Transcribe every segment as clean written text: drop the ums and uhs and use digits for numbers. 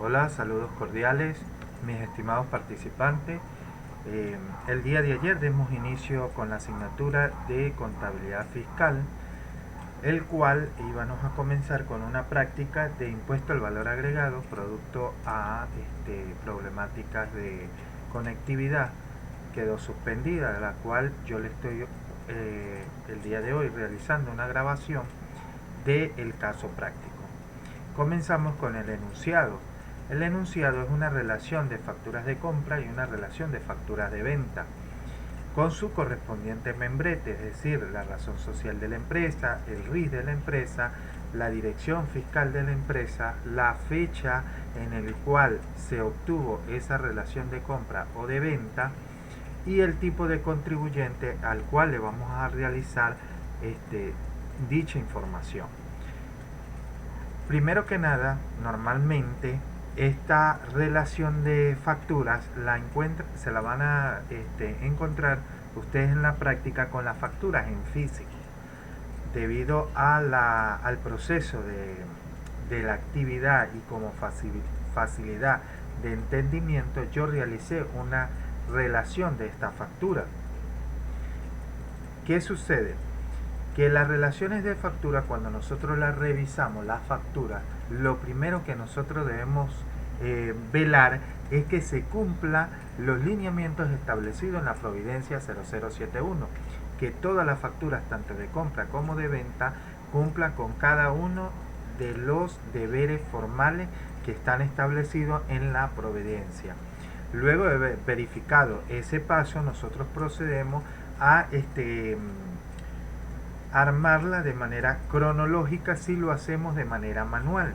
Hola, saludos cordiales, mis estimados participantes. El día de ayer dimos inicio con la asignatura de contabilidad fiscal, el cual íbamos a comenzar con una práctica de impuesto al valor agregado producto a problemáticas de conectividad. Quedó suspendida, de la cual yo le estoy el día de hoy realizando una grabación del caso práctico. Comenzamos con el enunciado. El enunciado es una relación de facturas de compra y una relación de facturas de venta, con su correspondiente membrete, es decir, la razón social de la empresa, el RIF de la empresa, la dirección fiscal de la empresa, la fecha en el cual se obtuvo esa relación de compra o de venta y el tipo de contribuyente al cual le vamos a realizar dicha información. Primero que nada, normalmente esta relación de facturas se la van a encontrar ustedes en la práctica con las facturas en físico. Debido al proceso de la actividad y como facilidad de entendimiento, yo realicé una relación de esta factura. ¿Qué sucede? Que las relaciones de factura, cuando nosotros las revisamos, las facturas, lo primero que nosotros debemos velar es que se cumplan los lineamientos establecidos en la Providencia 0071, que todas las facturas, tanto de compra como de venta, cumplan con cada uno de los deberes formales que están establecidos en la Providencia. Luego de verificado ese paso, nosotros procedemos a armarla de manera cronológica si lo hacemos de manera manual.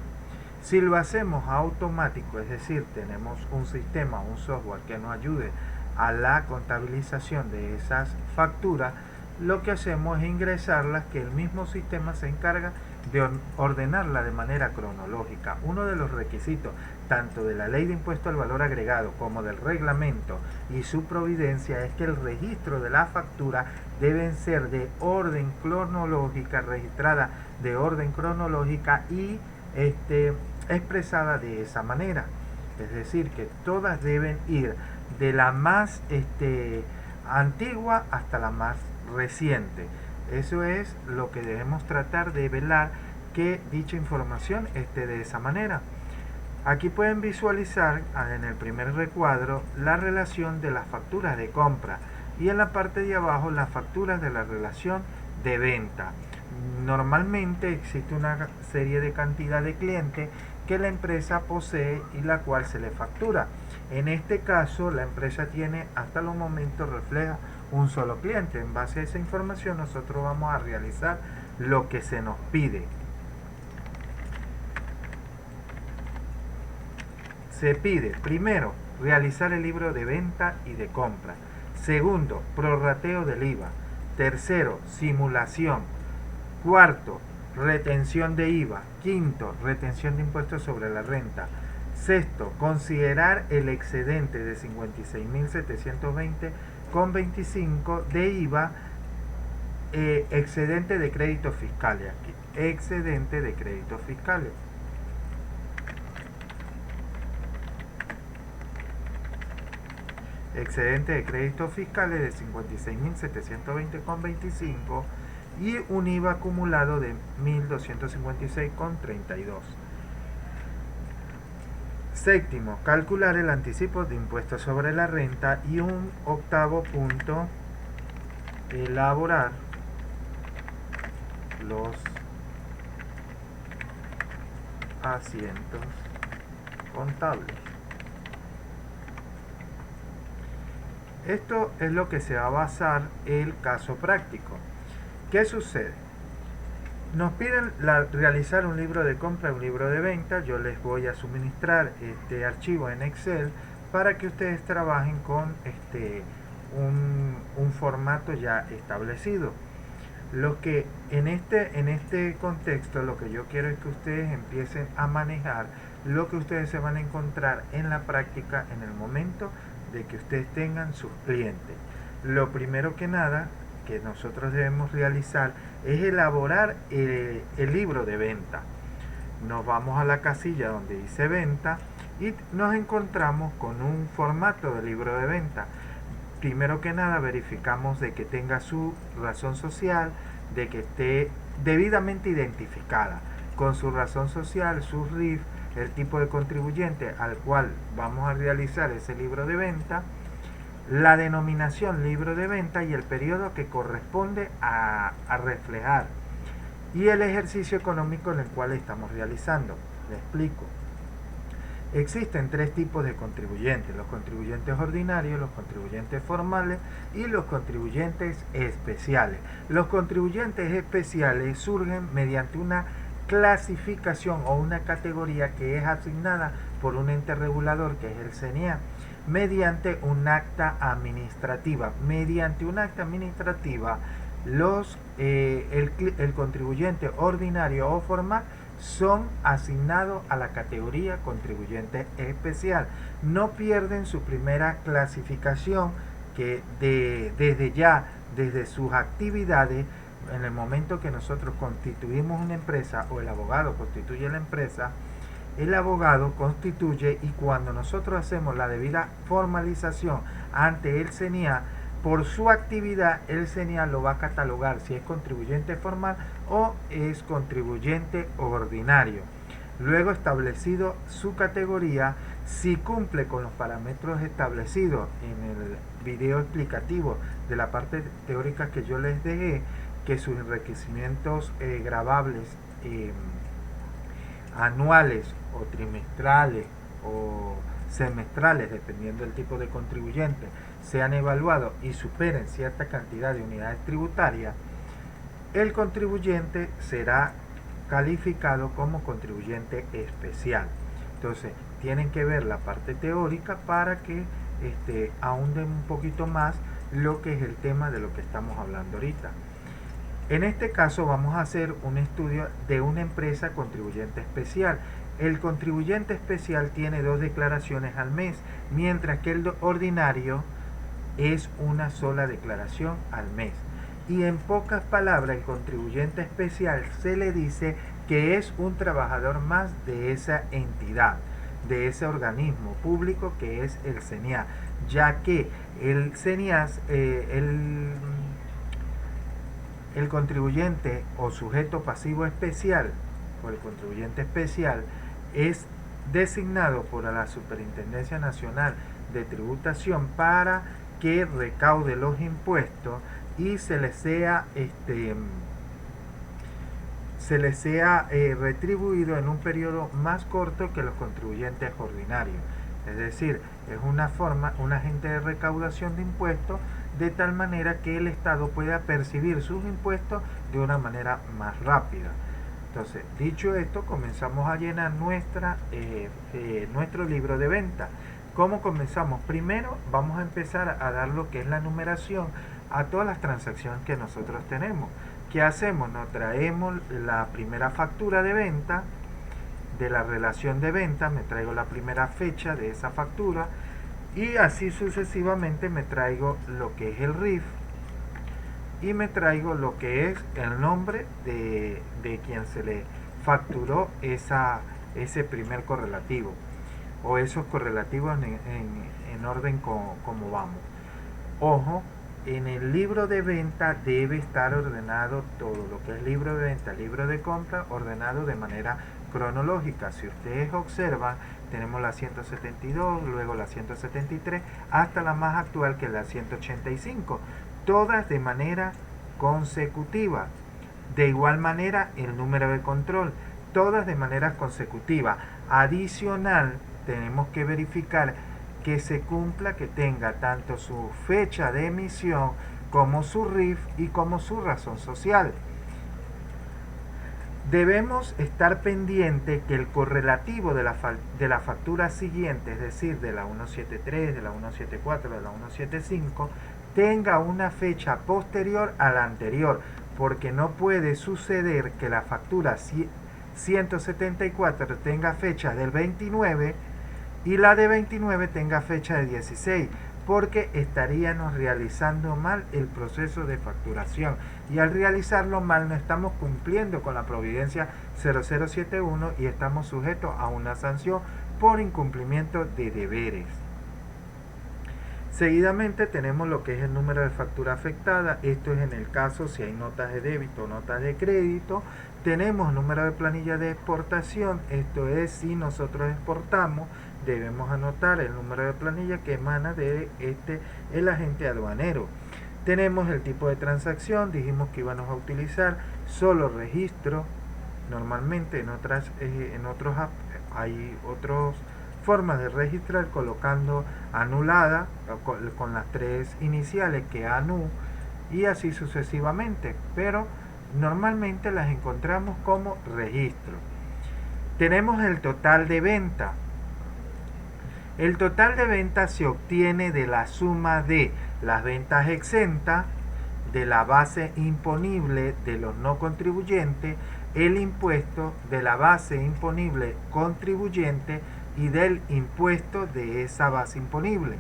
Si lo hacemos automático, es decir, tenemos un sistema, un software que nos ayude a la contabilización de esas facturas, lo que hacemos es ingresarlas, que el mismo sistema se encarga de ordenarla de manera cronológica. Uno de los requisitos tanto de la ley de impuesto al valor agregado como del reglamento y su providencia es que el registro de la factura deben ser de orden cronológica, registrada de orden cronológica y expresada de esa manera. Es decir, que todas deben ir de la más antigua hasta la más reciente. Eso es lo que debemos tratar de velar, que dicha información esté de esa manera. Aquí pueden visualizar en el primer recuadro la relación de las facturas de compra y en la parte de abajo las facturas de la relación de venta. Normalmente existe una serie de cantidad de clientes que la empresa posee y la cual se le factura. En este caso, la empresa tiene hasta los momentos refleja un solo cliente. En base a esa información nosotros vamos a realizar lo que se nos pide. Se pide, primero, realizar el libro de venta y de compra. Segundo, prorrateo del IVA. Tercero, simulación. Cuarto, retención de IVA. Quinto, retención de impuestos sobre la renta. Sexto, considerar el excedente de 56.720,25 de IVA, excedente de créditos fiscales. Aquí, excedente de créditos fiscales. Excedente de créditos fiscales de 56.720,25 y un IVA acumulado de 1.256,32. Séptimo, calcular el anticipo de impuestos sobre la renta. Y un octavo punto, elaborar los asientos contables. Esto es lo que se va a basar el caso práctico. ¿Qué sucede? Nos piden realizar un libro de compra, un libro de venta. Yo les voy a suministrar este archivo en Excel para que ustedes trabajen con un formato ya establecido. Lo que en este contexto, lo que yo quiero es que ustedes empiecen a manejar lo que ustedes se van a encontrar en la práctica en el momento de que ustedes tengan sus clientes. Lo primero que nada que nosotros debemos realizar es elaborar el libro de venta. Nos vamos a la casilla donde dice venta, y nos encontramos con un formato de libro de venta. Primero que nada verificamos de que tenga su razón social, de que esté debidamente identificada con su razón social, su RIF, el tipo de contribuyente al cual vamos a realizar ese libro de venta, la denominación libro de venta y el periodo que corresponde a reflejar, y el ejercicio económico en el cual estamos realizando. Le explico. Existen tres tipos de contribuyentes: los contribuyentes ordinarios, los contribuyentes formales y los contribuyentes especiales. Los contribuyentes especiales surgen mediante una clasificación o una categoría que es asignada por un ente regulador, que es el CNA, mediante un acta administrativa. Mediante un acta administrativa, el contribuyente ordinario o formal son asignados a la categoría contribuyente especial. No pierden su primera clasificación, que desde sus actividades, en el momento que nosotros constituimos una empresa o el abogado constituye la empresa, el abogado constituye, y cuando nosotros hacemos la debida formalización ante el CNIA, por su actividad el CNIA lo va a catalogar si es contribuyente formal o es contribuyente ordinario. Luego, establecido su categoría, si cumple con los parámetros establecidos en el video explicativo de la parte teórica que yo les dejé, que sus enriquecimientos grabables anuales o trimestrales o semestrales, dependiendo del tipo de contribuyente, sean evaluados y superen cierta cantidad de unidades tributarias, el contribuyente será calificado como contribuyente especial. Entonces, tienen que ver la parte teórica para que ahonden un poquito más lo que es el tema de lo que estamos hablando ahorita. En este caso vamos a hacer un estudio de una empresa contribuyente especial. El contribuyente especial tiene 2 declaraciones al mes, mientras que el ordinario es una sola declaración al mes. Y en pocas palabras, el contribuyente especial se le dice que es un trabajador más de esa entidad, de ese organismo público que es el CNIA, ya que el CNIA, el contribuyente o sujeto pasivo especial, o el contribuyente especial, es designado por la Superintendencia Nacional de Tributación para que recaude los impuestos y se les sea retribuido en un periodo más corto que los contribuyentes ordinarios. Es decir, es un agente de recaudación de impuestos, de tal manera que el Estado pueda percibir sus impuestos de una manera más rápida. Entonces, dicho esto, comenzamos a llenar nuestro libro de venta. ¿Cómo comenzamos? Primero vamos a empezar a dar lo que es la numeración a todas las transacciones que nosotros tenemos. ¿Qué hacemos? Nos traemos la primera factura de venta, de la relación de venta, me traigo la primera fecha de esa factura, y así sucesivamente me traigo lo que es el RIF y me traigo lo que es el nombre de quien se le facturó ese primer correlativo, o esos correlativos en orden como vamos. Ojo, en el libro de venta debe estar ordenado todo lo que es libro de venta, libro de compra, ordenado de manera cronológica. Si ustedes observan, tenemos la 172, luego la 173, hasta la más actual, que es la 185, todas de manera consecutiva. De igual manera, el número de control, todas de manera consecutiva. Adicional, tenemos que verificar que se cumpla, que tenga tanto su fecha de emisión como su RIF y como su razón social. Debemos estar pendiente que el correlativo de la factura siguiente, es decir, de la 173, de la 174, de la 175, tenga una fecha posterior a la anterior, porque no puede suceder que la factura 174 tenga fecha del 29 y la de 29 tenga fecha de 16, porque estaríamos realizando mal el proceso de facturación, y al realizarlo mal no estamos cumpliendo con la providencia 0071 y estamos sujetos a una sanción por incumplimiento de deberes. Seguidamente tenemos lo que es el número de factura afectada. Esto es en el caso si hay notas de débito o notas de crédito. Tenemos número de planilla de exportación. Esto es si nosotros exportamos, debemos anotar el número de planilla que emana de el agente aduanero. Tenemos el tipo de transacción. Dijimos que íbamos a utilizar solo registro. Normalmente en otros hay otros formas de registrar colocando anulada con las 3 iniciales que ANU y así sucesivamente, pero normalmente las encontramos como registro. Tenemos el total de venta. El total de venta se obtiene de la suma de las ventas exentas, de la base imponible de los no contribuyentes, el impuesto de la base imponible contribuyente y del impuesto de esa base imponible.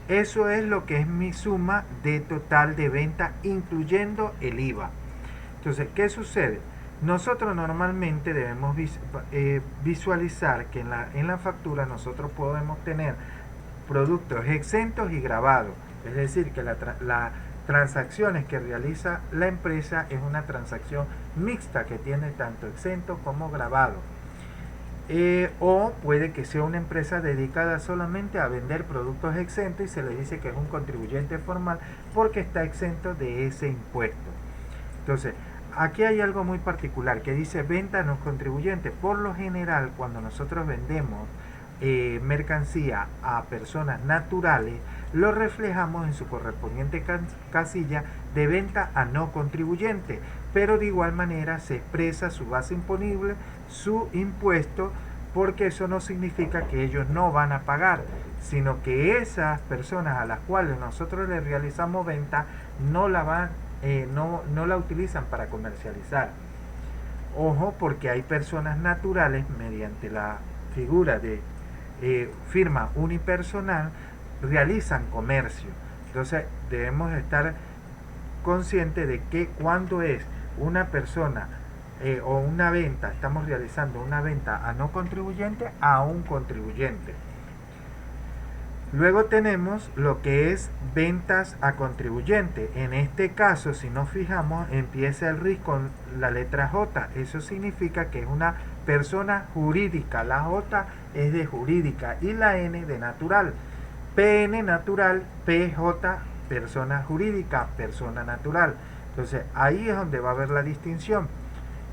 Eso es lo que es mi suma de total de venta, incluyendo el IVA. Entonces, ¿qué sucede? Nosotros normalmente debemos visualizar que en la factura nosotros podemos tener productos exentos y grabados. Es decir, que las transacciones que realiza la empresa es una transacción mixta que tiene tanto exento como grabado. O puede que sea una empresa dedicada solamente a vender productos exentos y se le dice que es un contribuyente formal porque está exento de ese impuesto. Entonces, aquí hay algo muy particular que dice venta no contribuyente. Por lo general, cuando nosotros vendemos mercancía a personas naturales, lo reflejamos en su correspondiente casilla de venta a no contribuyente, pero de igual manera se expresa su base imponible, su impuesto, porque eso no significa que ellos no van a pagar, sino que esas personas a las cuales nosotros les realizamos venta no la utilizan para comercializar. Ojo, porque hay personas naturales mediante la figura de firma unipersonal realizan comercio. Entonces debemos estar conscientes de que cuando es una persona o una venta, estamos realizando una venta a no contribuyente a un contribuyente. Luego tenemos lo que es ventas a contribuyente. En este caso, si nos fijamos, empieza el RIS con la letra J. Eso significa que es una persona jurídica. La J es de jurídica y la N de natural. PN natural, PJ persona jurídica, persona natural. Entonces ahí es donde va a haber la distinción.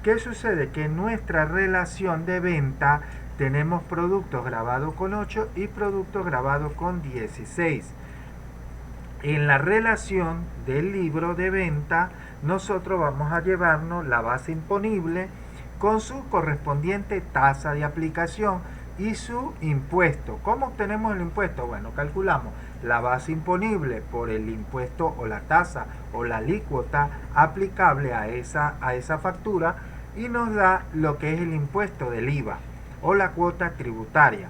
¿Qué sucede? Que en nuestra relación de venta tenemos productos grabados con 8 y productos grabados con 16. En la relación del libro de venta, nosotros vamos a llevarnos la base imponible con su correspondiente tasa de aplicación y su impuesto. ¿Cómo obtenemos el impuesto? Bueno, calculamos la base imponible por el impuesto o la tasa o la alícuota aplicable a esa factura y nos da lo que es el impuesto del IVA o la cuota tributaria.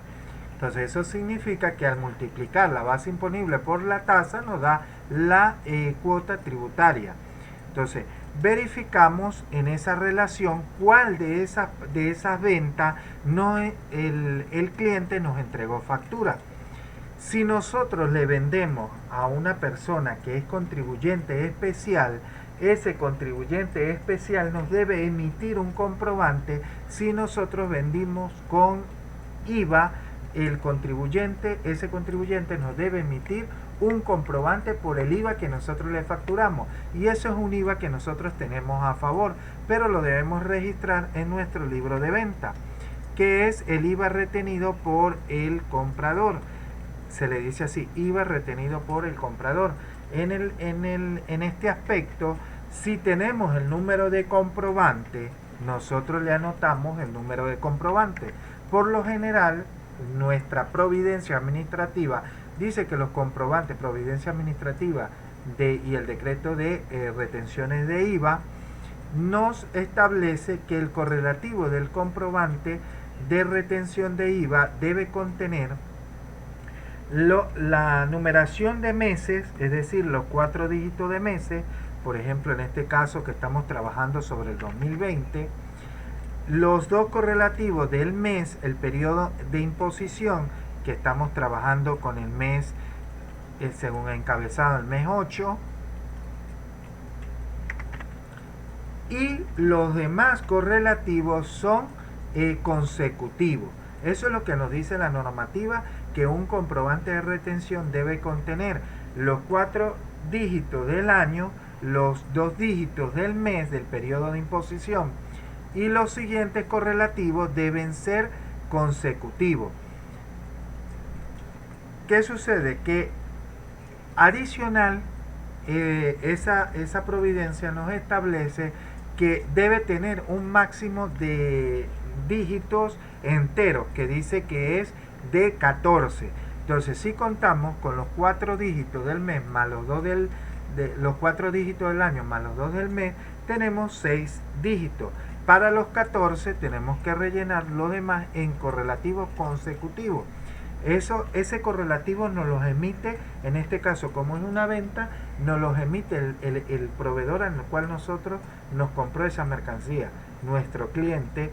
Entonces eso significa que al multiplicar la base imponible por la tasa nos da la cuota tributaria. Entonces verificamos en esa relación cuál de esas ventas el cliente nos entregó factura. Si nosotros le vendemos a una persona que es contribuyente especial, ese contribuyente especial nos debe emitir un comprobante. Si nosotros vendimos con IVA, ese contribuyente nos debe emitir un comprobante por el IVA que nosotros le facturamos, y eso es un IVA que nosotros tenemos a favor, pero lo debemos registrar en nuestro libro de venta, que es el IVA retenido por el comprador. Se le dice así, IVA retenido por el comprador. En este aspecto, si tenemos el número de comprobante, nosotros le anotamos el número de comprobante. Por lo general, nuestra providencia administrativa dice que los comprobantes, providencia administrativa y el decreto de retenciones de IVA, nos establece que el correlativo del comprobante de retención de IVA debe contener La numeración de meses, es decir, los 4 dígitos de meses, por ejemplo, en este caso que estamos trabajando sobre el 2020, los dos correlativos del mes, el periodo de imposición, que estamos trabajando con el mes, según encabezado, el mes 8, y los demás correlativos son consecutivos. Eso es lo que nos dice la normativa, que un comprobante de retención debe contener los 4 dígitos del año, los 2 dígitos del mes del periodo de imposición, y los siguientes correlativos deben ser consecutivos. ¿Qué sucede? Que adicional, esa providencia nos establece que debe tener un máximo de dígitos enteros, que dice que es de 14. Entonces, si contamos con los 4 dígitos del mes más los 2 los 4 dígitos del año más los 2 del mes, tenemos 6 dígitos. Para los 14 tenemos que rellenar los demás en correlativos consecutivos. Ese correlativo nos los emite, en este caso como es una venta, nos los emite el proveedor en el cual nosotros nos compró esa mercancía. Nuestro cliente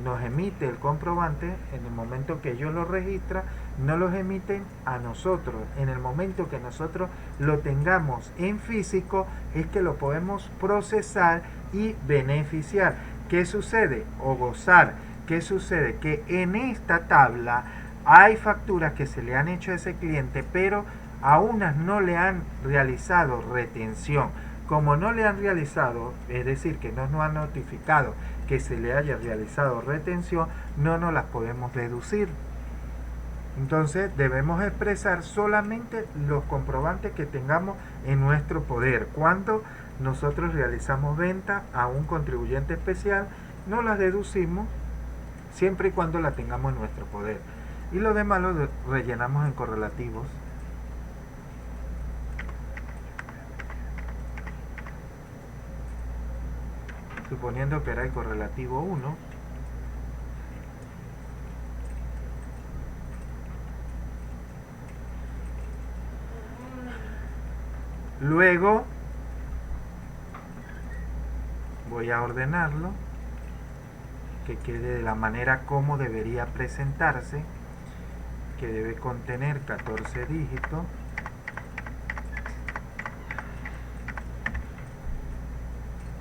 nos emite el comprobante en el momento que ellos lo registran, no los emiten a nosotros. En el momento que nosotros lo tengamos en físico es que lo podemos procesar y beneficiar. ¿Qué sucede? O gozar. ¿Qué sucede? Que en esta tabla hay facturas que se le han hecho a ese cliente, pero a unas no le han realizado retención. Como no le han realizado, es decir, que no nos han notificado que se le haya realizado retención, no nos las podemos deducir. Entonces debemos expresar solamente los comprobantes que tengamos en nuestro poder. Cuando nosotros realizamos venta a un contribuyente especial, no las deducimos siempre y cuando la tengamos en nuestro poder. Y lo demás lo rellenamos en correlativos. Suponiendo que era el correlativo 1, luego voy a ordenarlo, que quede de la manera como debería presentarse, que debe contener 14 dígitos.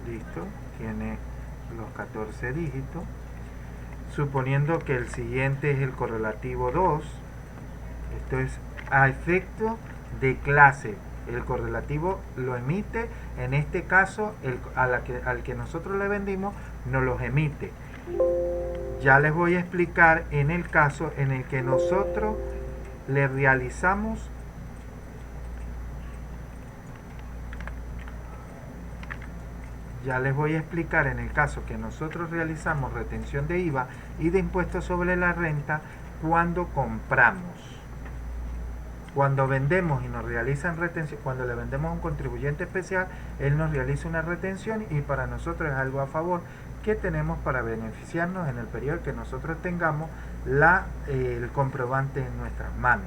Listo, tiene los 14 dígitos. Suponiendo que el siguiente es el correlativo 2, esto es a efecto de clase. El correlativo lo emite, en este caso al que nosotros le vendimos nos los emite. Ya les voy a explicar en el caso en el que nosotros le realizamos retención de IVA y de impuestos sobre la renta cuando compramos. Cuando vendemos y nos realizan retención, cuando le vendemos a un contribuyente especial, él nos realiza una retención y para nosotros es algo a favor que tenemos para beneficiarnos en el periodo que nosotros tengamos el comprobante en nuestras manos.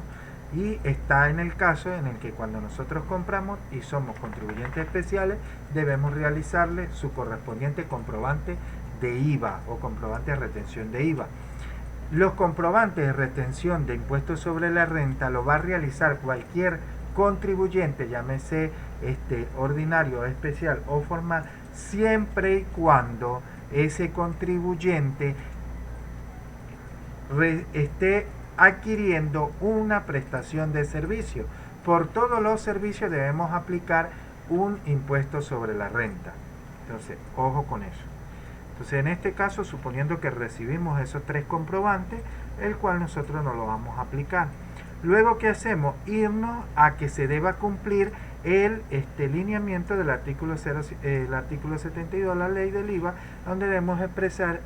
Y está en el caso en el que cuando nosotros compramos y somos contribuyentes especiales, debemos realizarle su correspondiente comprobante de IVA o comprobante de retención de IVA. Los comprobantes de retención de impuestos sobre la renta lo va a realizar cualquier contribuyente, llámese ordinario, especial o formal, siempre y cuando ese contribuyente esté adquiriendo una prestación de servicio. Por todos los servicios debemos aplicar un impuesto sobre la renta. Entonces, ojo con eso. Entonces, en este caso, suponiendo que recibimos esos 3 comprobantes, el cual nosotros no lo vamos a aplicar. Luego, ¿qué hacemos? Irnos a que se deba cumplir el lineamiento del artículo 72 de la ley del IVA, donde debemos expresar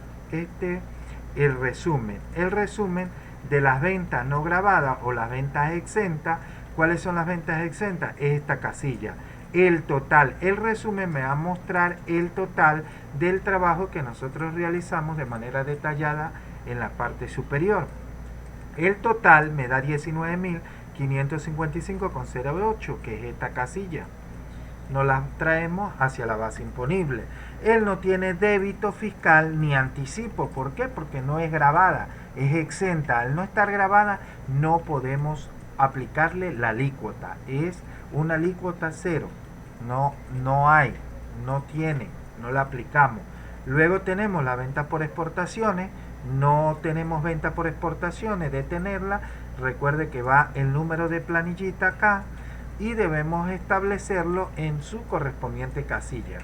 el resumen. El resumen de las ventas no gravadas o las ventas exentas. ¿Cuáles son las ventas exentas? Es esta casilla. El total, el resumen me va a mostrar el total del trabajo que nosotros realizamos de manera detallada en la parte superior. El total me da 19.500 555,08, que es esta casilla. Nos la traemos hacia la base imponible. Él no tiene débito fiscal ni anticipo. ¿Por qué? Porque no es grabada, es exenta. Al no estar grabada, no podemos aplicarle la alícuota. Es una alícuota cero. No hay, no tiene, no la aplicamos. Luego tenemos la venta por exportaciones. No tenemos venta por exportaciones de tenerla. Recuerde que va el número de planillita acá y debemos establecerlo en su correspondiente casilla.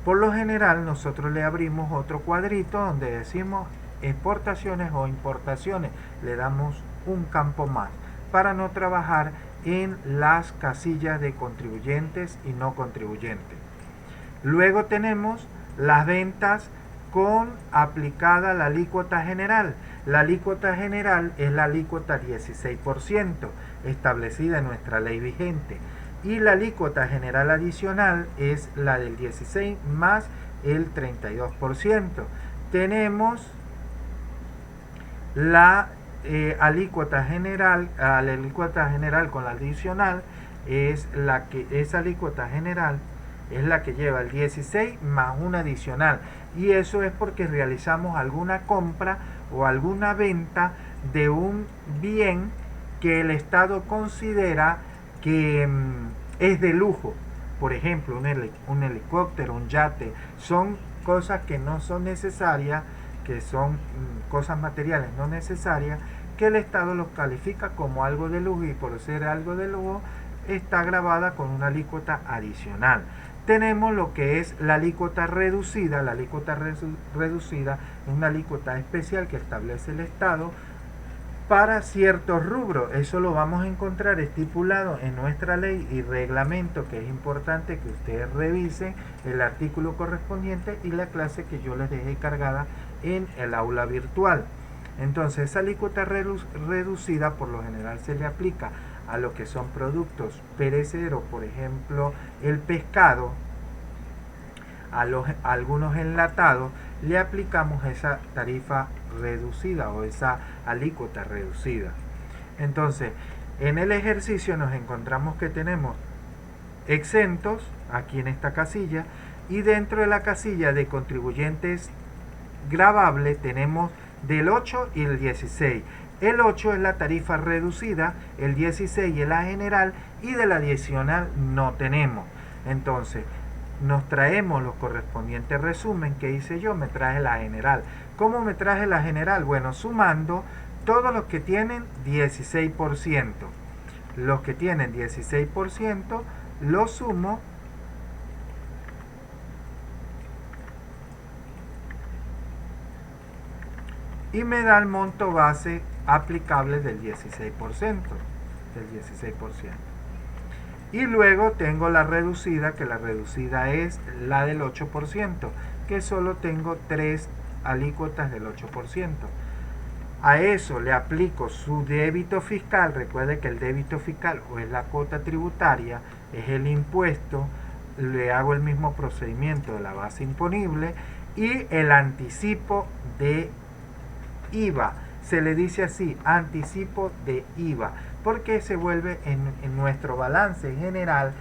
Por lo general nosotros le abrimos otro cuadrito donde decimos exportaciones o importaciones. Le damos un campo más para no trabajar en las casillas de contribuyentes y no contribuyentes. Luego tenemos las ventas con aplicada la alícuota general. La alícuota general es la alícuota 16% establecida en nuestra ley vigente. Y la alícuota general adicional es la del 16 más el 32%. Tenemos la alícuota general con la adicional, esa alícuota general es la que lleva el 16 más una adicional, y eso es porque realizamos alguna compra o alguna venta de un bien que el Estado considera que es de lujo. Por ejemplo, un helicóptero, un yate, son cosas que no son necesarias, que son cosas materiales no necesarias, que el Estado los califica como algo de lujo, y por ser algo de lujo está grabada con una alícuota adicional. Tenemos lo que es la alícuota reducida. La alícuota reducida es una alícuota especial que establece el Estado para ciertos rubros. Eso lo vamos a encontrar estipulado en nuestra ley y reglamento, que es importante que ustedes revisen el artículo correspondiente y la clase que yo les dejé cargada en el aula virtual. Entonces, esa alícuota reducida por lo general se le aplica a lo que son productos perecederos, por ejemplo el pescado, a algunos enlatados le aplicamos esa tarifa reducida o esa alícuota reducida. Entonces, en el ejercicio nos encontramos que tenemos exentos aquí en esta casilla, y dentro de la casilla de contribuyentes gravables tenemos del 8 y el 16. El 8 es la tarifa reducida, el 16 es la general, y de la adicional no tenemos. Entonces, nos traemos los correspondientes resumen. ¿Qué hice yo? Me traje la general. ¿Cómo me traje la general? Bueno, sumando todos los que tienen 16%. Los que tienen 16% los sumo y me da el monto base aplicable del 16%. Y luego tengo la reducida, que la reducida es la del 8%, que solo tengo 3 alícuotas del 8%. A eso le aplico su débito fiscal. Recuerde que el débito fiscal o es la cuota tributaria, es el impuesto. Le hago el mismo procedimiento de la base imponible y el anticipo de IVA. Se le dice así, anticipo de IVA, porque se vuelve en nuestro balance general,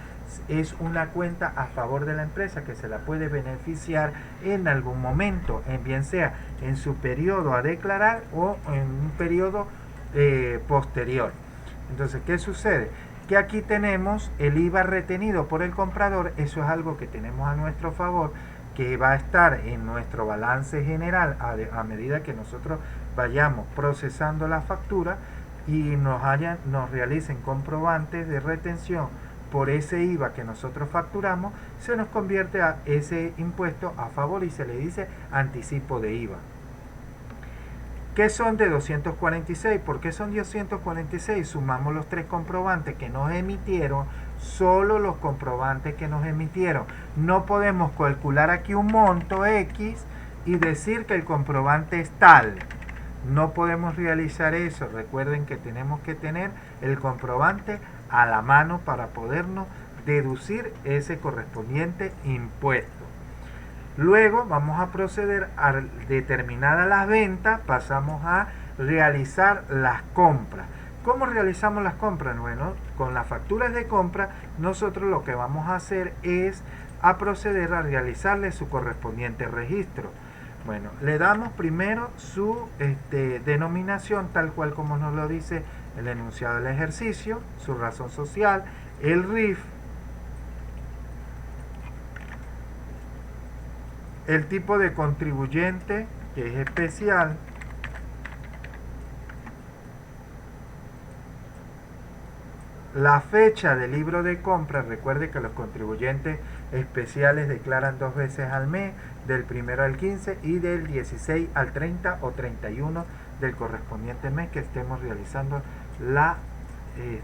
es una cuenta a favor de la empresa que se la puede beneficiar en algún momento, bien sea en su periodo a declarar o en un periodo posterior. Entonces, ¿qué sucede? Que aquí tenemos el IVA retenido por el comprador. Eso es algo que tenemos a nuestro favor, que va a estar en nuestro balance general a medida que nosotros vayamos procesando la factura y nos realicen comprobantes de retención por ese IVA que nosotros facturamos. Se nos convierte a ese impuesto a favor y se le dice anticipo de IVA. ¿Qué son de 246? ¿Por qué son 246? Sumamos los 3 comprobantes que nos emitieron, solo los comprobantes que nos emitieron. No podemos calcular aquí un monto X y decir que el comprobante es tal. No podemos realizar eso. Recuerden que tenemos que tener el comprobante a la mano para podernos deducir ese correspondiente impuesto. Luego vamos a proceder a determinadas las ventas, pasamos a realizar las compras. ¿Cómo realizamos las compras? Bueno, con las facturas de compra nosotros lo que vamos a hacer es a proceder a realizarle su correspondiente registro. Bueno, le damos primero su denominación tal cual como nos lo dice el enunciado del ejercicio, su razón social, el RIF, el tipo de contribuyente que es especial, la fecha del libro de compra. Recuerde que los contribuyentes especiales declaran 2 veces al mes, del 1 al 15 y del 16 al 30 o 31 del correspondiente mes que estemos realizando las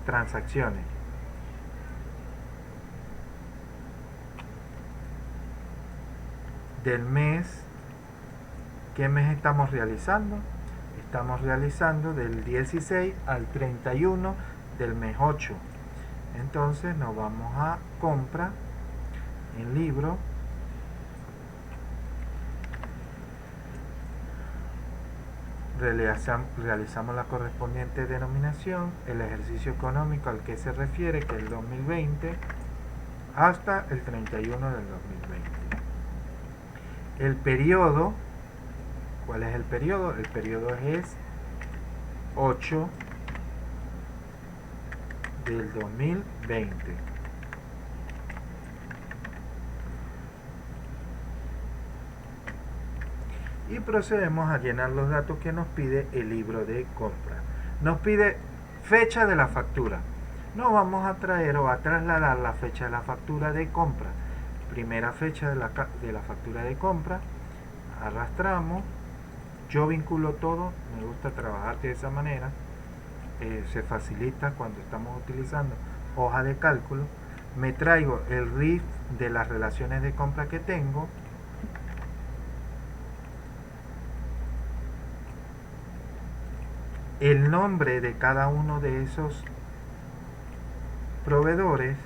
transacciones. Del mes, ¿qué mes estamos realizando? Estamos realizando del 16 al 31 del mes 8. Entonces nos vamos a compra en libro, realizamos la correspondiente denominación, el ejercicio económico al que se refiere, que es el 2020, hasta el 31 del 2020. El periodo, ¿cuál es el periodo? El periodo es 8 del 2020. Y procedemos a llenar los datos que nos pide el libro de compra. Nos pide fecha de la factura. Nos vamos a traer o a trasladar la fecha de la factura de compra. Primera fecha de la factura de compra. Arrastramos. Yo vinculo todo. Me gusta trabajar de esa manera. Se facilita cuando estamos utilizando hoja de cálculo. Me traigo el RIF de las relaciones de compra que tengo. El nombre de cada uno de esos proveedores,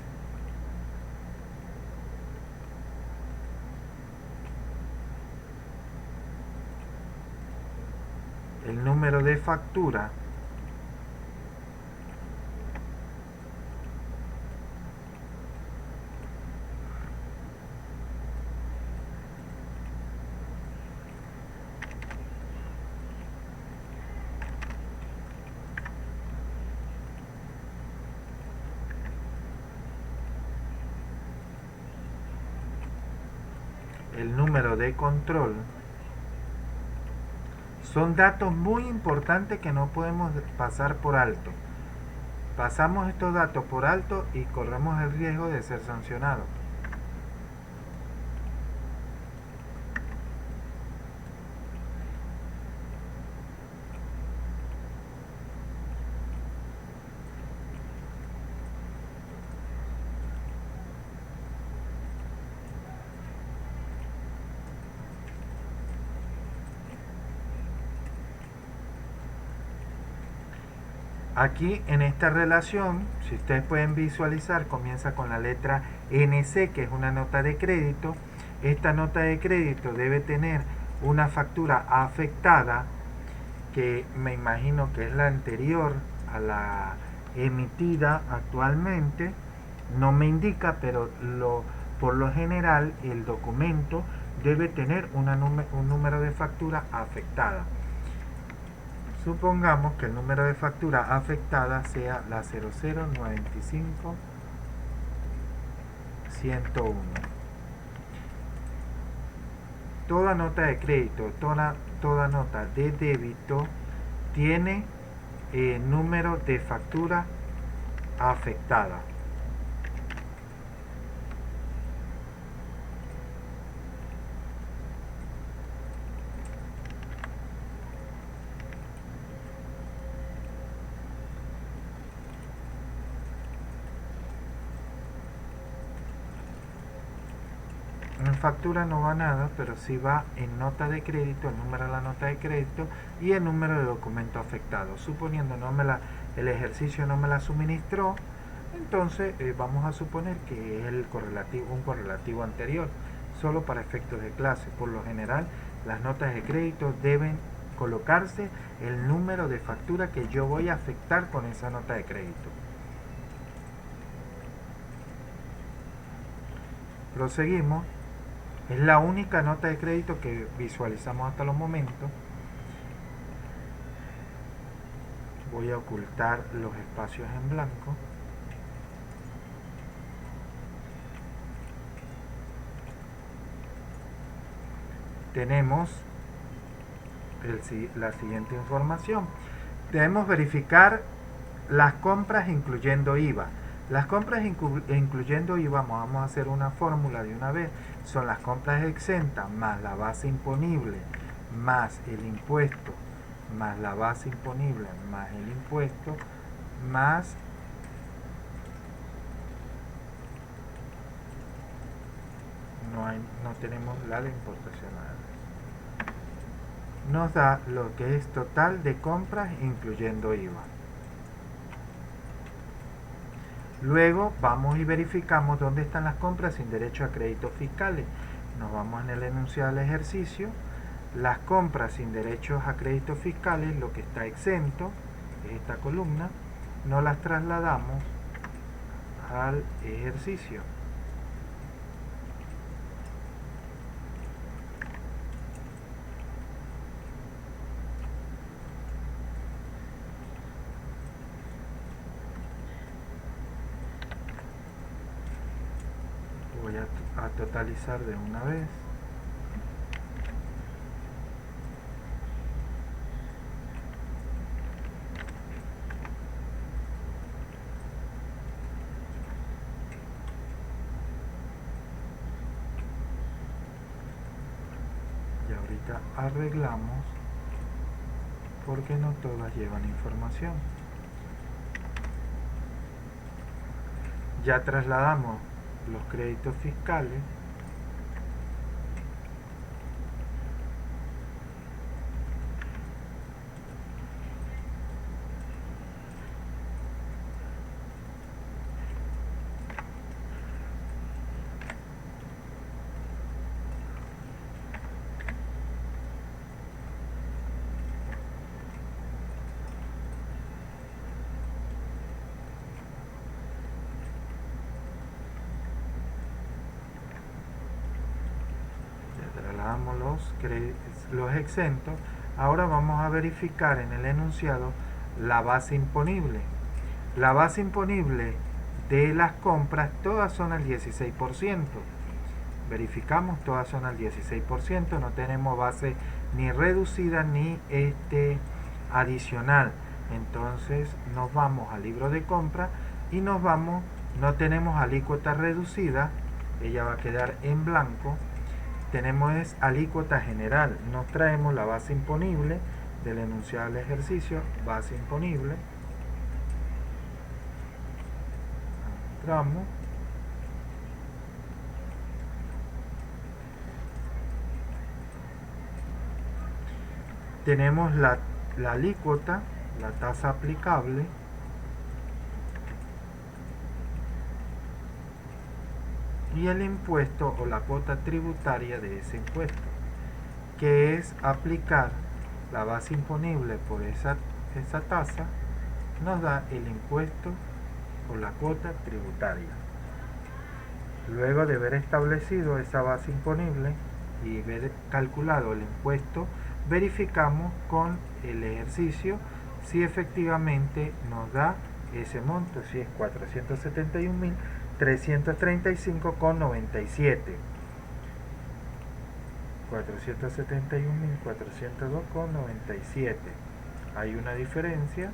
el número de factura, el número de control. Son datos muy importantes que no podemos pasar por alto. Pasamos estos datos por alto y corremos el riesgo de ser sancionados. Aquí en esta relación, si ustedes pueden visualizar, comienza con la letra NC, que es una nota de crédito. Esta nota de crédito debe tener una factura afectada, que me imagino que es la anterior a la emitida actualmente. No me indica, pero por lo general el documento debe tener un número de factura afectada. Supongamos que el número de factura afectada sea la 0095101. Toda nota de crédito, toda nota de débito tiene número de factura afectada. En factura no va nada, pero sí va en nota de crédito, el número de la nota de crédito y el número de documento afectado. Suponiendo el ejercicio no me la suministró, entonces vamos a suponer que es un correlativo anterior, solo para efectos de clase. Por lo general, las notas de crédito deben colocarse el número de factura que yo voy a afectar con esa nota de crédito. Proseguimos. Es la única nota de crédito que visualizamos hasta los momentos. Voy a ocultar los espacios en blanco. Tenemos la siguiente información. Debemos verificar las compras incluyendo IVA. Las compras incluyendo IVA, vamos a hacer una fórmula de una vez, son las compras exentas más la base imponible más el impuesto más la base imponible más el impuesto más no tenemos la de importación, nos da lo que es total de compras incluyendo IVA. Luego vamos y verificamos dónde están las compras sin derecho a créditos fiscales. Nos vamos en el enunciado del ejercicio. Las compras sin derechos a créditos fiscales, lo que está exento, es esta columna, no las trasladamos al ejercicio. Voy a totalizar de una vez. Y ahorita arreglamos porque no todas llevan información. Ya trasladamos los créditos fiscales los exentos. Ahora vamos a verificar en el enunciado la base imponible. La base imponible de las compras, todas son al 16%. Verificamos, todas son al 16%. No tenemos base ni reducida ni adicional. Entonces nos vamos al libro de compra y nos vamos, no tenemos alícuota reducida, ella va a quedar en blanco. Tenemos es alícuota general. Nos traemos la base imponible del enunciado del ejercicio, base imponible. Entramos. Tenemos la alícuota, la tasa aplicable. Y el impuesto o la cuota tributaria de ese impuesto, que es aplicar la base imponible por esa tasa, nos da el impuesto o la cuota tributaria. Luego de haber establecido esa base imponible y haber calculado el impuesto, verificamos con el ejercicio si efectivamente nos da ese monto, si es 471.335,97. 471.402,97. Hay una diferencia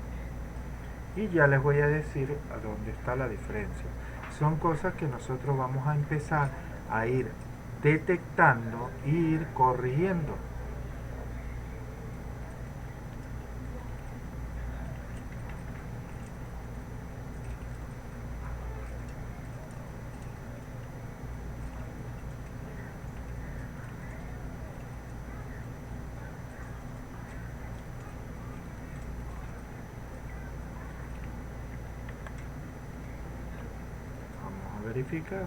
y ya les voy a decir a dónde está la diferencia. Son cosas que nosotros vamos a empezar a ir detectando e ir corrigiendo. Verificar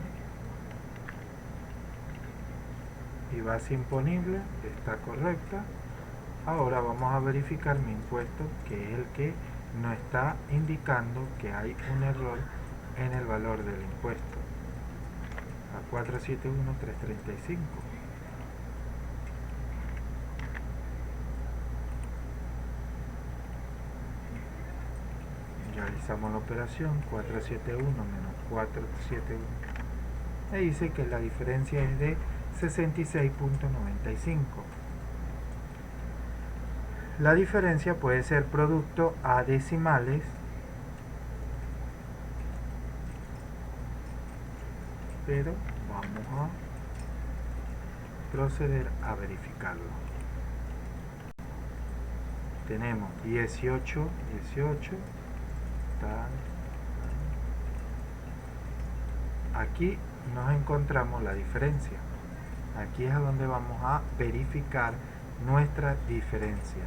y base imponible está correcta. Ahora vamos a verificar mi impuesto, que es el que nos está indicando que hay un error en el valor del impuesto. A 471,335. Realizamos la operación 471 menos 471. Me dice que la diferencia es de 66,95. La diferencia puede ser producto a decimales pero vamos a proceder a verificarlo. Tenemos 18, aquí nos encontramos la diferencia. Aquí es a donde vamos a verificar nuestra diferencia.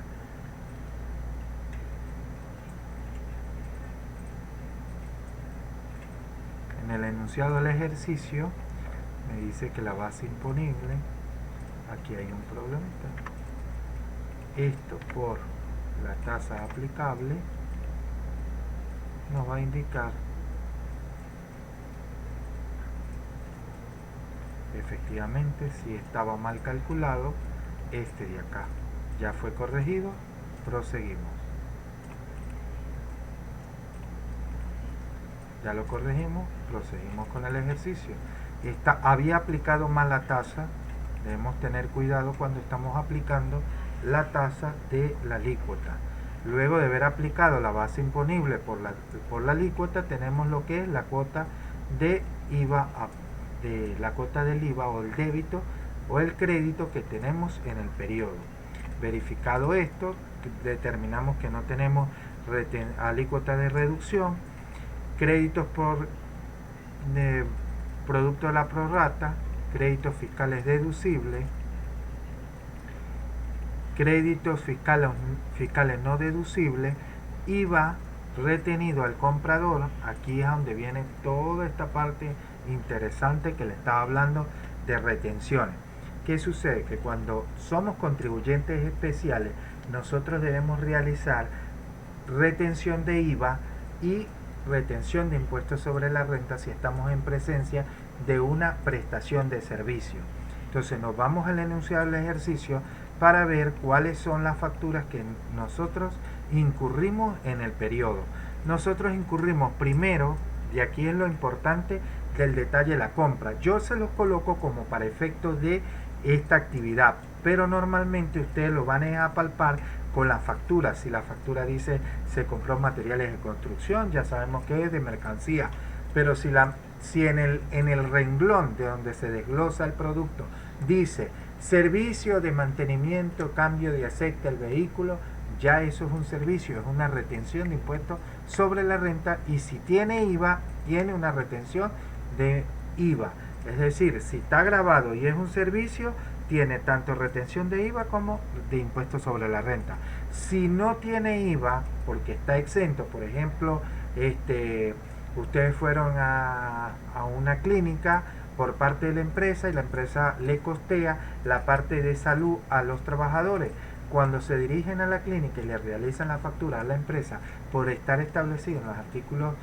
En el enunciado del ejercicio me dice que la base imponible, aquí hay un problemita. Esto por la tasa aplicable nos va a indicar efectivamente si estaba mal calculado este de acá. Ya fue corregido, proseguimos. Ya lo corregimos, proseguimos con el ejercicio. Había aplicado mal la tasa. Debemos tener cuidado cuando estamos aplicando la tasa de la alícuota. Luego de haber aplicado la base imponible por la alícuota, tenemos lo que es la cuota de IVA, la cuota del IVA o el débito o el crédito que tenemos en el periodo. Verificado esto, determinamos que no tenemos alícuota de reducción, créditos por producto de la prorrata, créditos fiscales deducibles, créditos fiscales no deducibles, IVA retenido al comprador. Aquí es donde viene toda esta parte interesante que le estaba hablando de retenciones. ¿Qué sucede? Que cuando somos contribuyentes especiales, nosotros debemos realizar retención de IVA y retención de impuestos sobre la renta si estamos en presencia de una prestación de servicio. Entonces nos vamos al enunciado del ejercicio para ver cuáles son las facturas que nosotros incurrimos en el periodo. Nosotros incurrimos primero, y aquí es lo importante del detalle de la compra. Yo se los coloco como para efectos de esta actividad, pero normalmente ustedes lo van a palpar con la factura. Si la factura dice se compró materiales de construcción, ya sabemos que es de mercancía, pero si en el renglón de donde se desglosa el producto dice servicio de mantenimiento, cambio de aceite del vehículo, ya eso es un servicio, es una retención de impuestos sobre la renta, y si tiene IVA, tiene una retención de IVA. Es decir, si está grabado y es un servicio, tiene tanto retención de IVA como de impuestos sobre la renta. Si no tiene IVA, porque está exento, por ejemplo, ustedes fueron a una clínica por parte de la empresa y la empresa le costea la parte de salud a los trabajadores. Cuando se dirigen a la clínica y le realizan la factura a la empresa por estar establecido en los artículos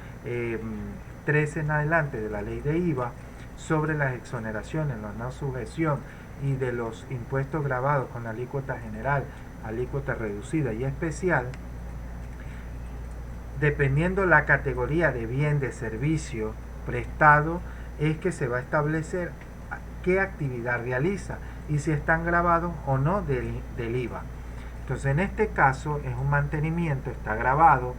13 en adelante de la ley de IVA sobre las exoneraciones, la no sujeción y de los impuestos grabados con alícuota general, alícuota reducida y especial, dependiendo la categoría de bien de servicio prestado, es que se va a establecer qué actividad realiza y si están grabados o no del IVA. Entonces, en este caso es un mantenimiento, está grabado,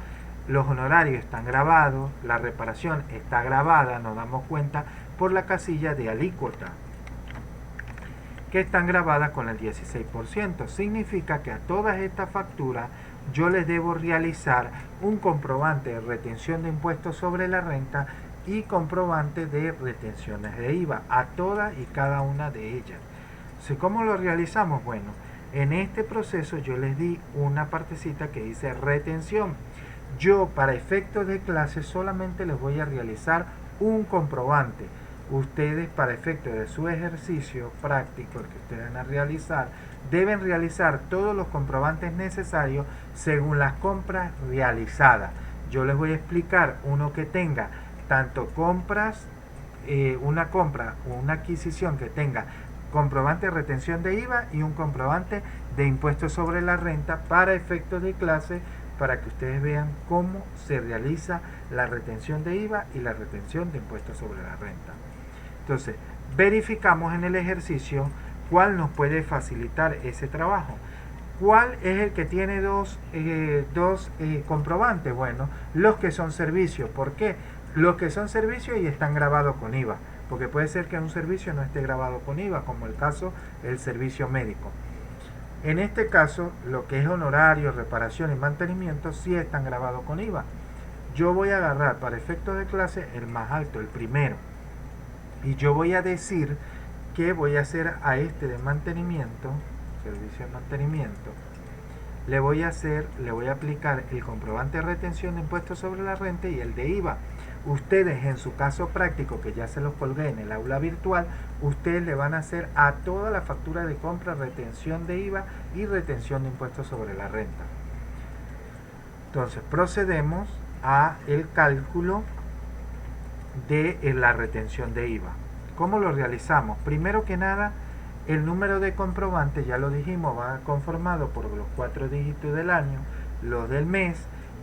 los honorarios están grabados, la reparación está grabada, nos damos cuenta por la casilla de alícuota, que están grabadas con el 16%. Significa que a todas estas facturas yo les debo realizar un comprobante de retención de impuestos sobre la renta y comprobante de retenciones de IVA a todas y cada una de ellas. ¿Cómo lo realizamos? Bueno, en este proceso yo les di una partecita que dice retención. Yo, para efectos de clase, solamente les voy a realizar un comprobante. ustedes, para efecto de su ejercicio práctico, el que ustedes van a realizar, deben realizar todos los comprobantes necesarios según las compras realizadas. Yo les voy a explicar uno que tenga tanto compras, una compra o una adquisición que tenga comprobante de retención de IVA y un comprobante de impuestos sobre la renta para efectos de clase, para que ustedes vean cómo se realiza la retención de IVA y la retención de impuestos sobre la renta. Entonces, verificamos en el ejercicio cuál nos puede facilitar ese trabajo. ¿Cuál es el que tiene dos comprobantes? Bueno, los que son servicios. ¿Por qué? Los que son servicios y están grabados con IVA. Porque puede ser que un servicio no esté grabado con IVA, como el caso del servicio médico. En este caso, lo que es honorario, reparación y mantenimiento sí están grabados con IVA. Yo voy a agarrar para efectos de clase el más alto, el primero. Y yo voy a decir que voy a hacer a este de mantenimiento, servicio de mantenimiento, le voy a aplicar el comprobante de retención de impuestos sobre la renta y el de IVA. Ustedes en su caso práctico, que ya se los colgué en el aula virtual, ustedes le van a hacer a toda la factura de compra retención de IVA y retención de impuestos sobre la renta. Entonces procedemos a el cálculo de la retención de IVA. ¿Cómo lo realizamos? Primero que nada, el número de comprobantes, ya lo dijimos, va conformado por los 4 dígitos del año, los del mes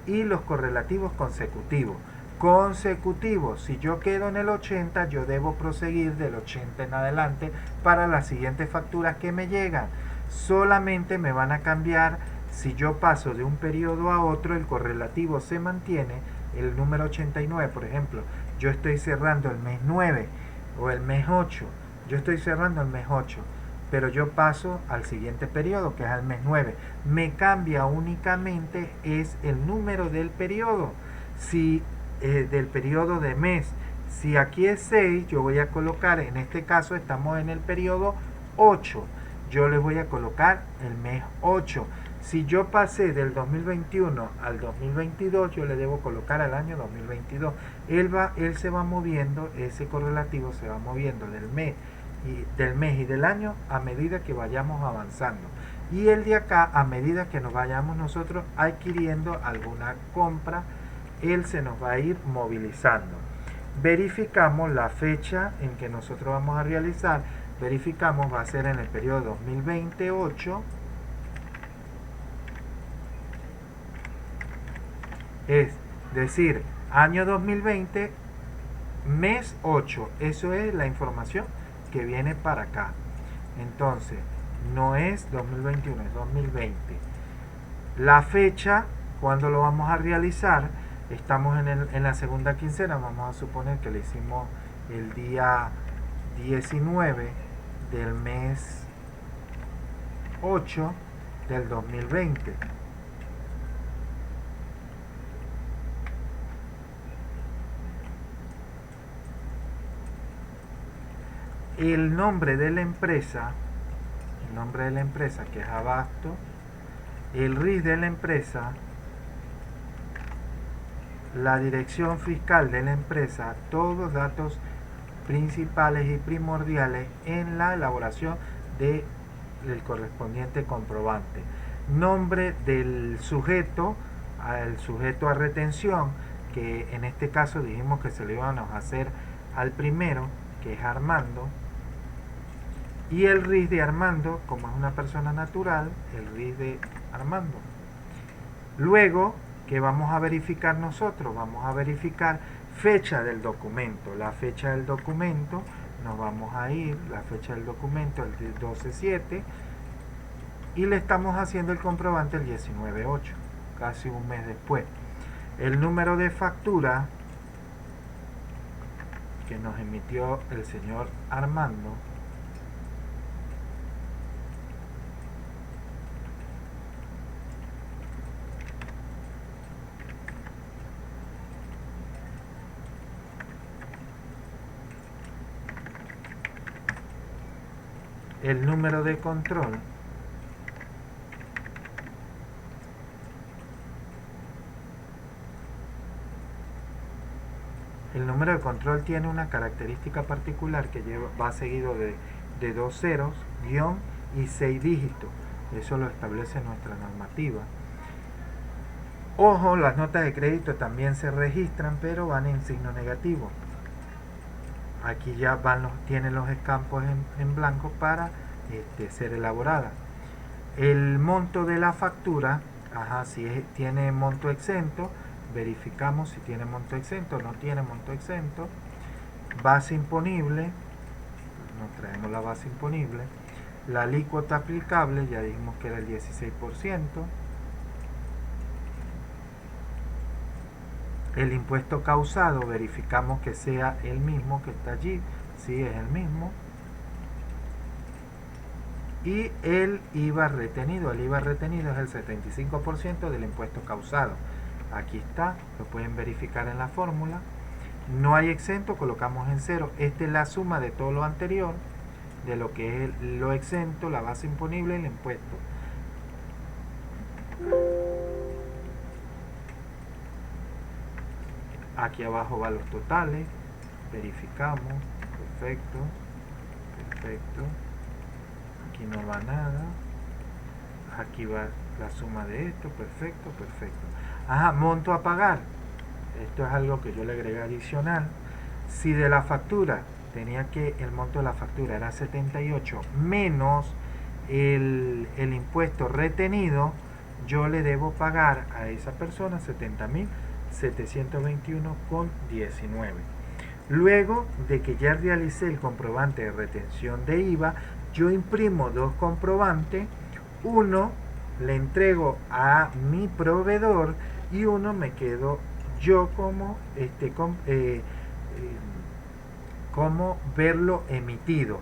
y los correlativos consecutivos. Consecutivos, si yo quedo en el 80, yo debo proseguir del 80 en adelante para las siguientes facturas que me llegan. Solamente me van a cambiar, si yo paso de un periodo a otro, el correlativo se mantiene, el número 89, por ejemplo, yo estoy cerrando el mes 9 o el mes 8, yo estoy cerrando el mes 8, pero yo paso al siguiente periodo, que es al mes 9. Me cambia únicamente es el número del periodo, del periodo de mes. Si aquí es 6, yo voy a colocar, en este caso estamos en el periodo 8, yo le voy a colocar el mes 8. Si yo pasé del 2021 al 2022, yo le debo colocar al año 2022. Él se va moviendo, ese correlativo se va moviendo del mes y del año a medida que vayamos avanzando. Y el de acá, a medida que nos vayamos nosotros adquiriendo alguna compra, él se nos va a ir movilizando. Verificamos la fecha en que nosotros vamos a realizar. Verificamos, va a ser en el periodo 2028. Es decir, año 2020, mes 8. Eso es la información que viene para acá. Entonces, no es 2021, es 2020. La fecha, cuando lo vamos a realizar, estamos en la segunda quincena. Vamos a suponer que le hicimos el día 19 del mes 8 del 2020. El nombre de la empresa, que es Abasto, el RIF de la empresa, la dirección fiscal de la empresa, todos datos principales y primordiales en la elaboración del correspondiente comprobante. Nombre del sujeto, al sujeto a retención, que en este caso dijimos que se lo íbamos a hacer al primero, que es Armando. Y el RIF de Armando, como es una persona natural, el RIF de Armando. Luego, ¿qué vamos a verificar nosotros? Vamos a verificar fecha del documento. La fecha del documento, nos vamos a ir, la fecha del documento, el 12/7, y le estamos haciendo el comprobante el 19/8, casi un mes después. El número de factura que nos emitió el señor Armando, el número de control, El número de control tiene una característica particular que va seguido de 2 ceros, guión y 6 dígitos. Eso lo establece nuestra normativa. Ojo, las notas de crédito también se registran, pero van en signo negativo. Aquí ya tienen los campos en blanco para ser elaboradas. El monto de la factura, si tiene monto exento, verificamos si tiene monto exento o no tiene monto exento. Base imponible, nos traemos la base imponible. La alícuota aplicable, ya dijimos que era el 16%. El impuesto causado, verificamos que sea el mismo que está allí, sí es el mismo. Y el IVA retenido, el es el 75% del impuesto causado. Aquí está, lo pueden verificar en la fórmula. No hay exento, colocamos en 0. Esta es la suma de todo lo anterior, de lo que es lo exento, la base imponible y el impuesto. Aquí abajo van los totales, verificamos, perfecto, perfecto. Aquí no va nada. Aquí va la suma de esto, perfecto, perfecto. Monto a pagar. Esto es algo que yo le agregué adicional. Si de la factura tenía que el monto de la factura era 78 menos el impuesto retenido, yo le debo pagar a esa persona 70.721,19. Luego de que ya realicé el comprobante de retención de IVA, yo imprimo 2 comprobantes, uno le entrego a mi proveedor y uno me quedo yo como verlo emitido.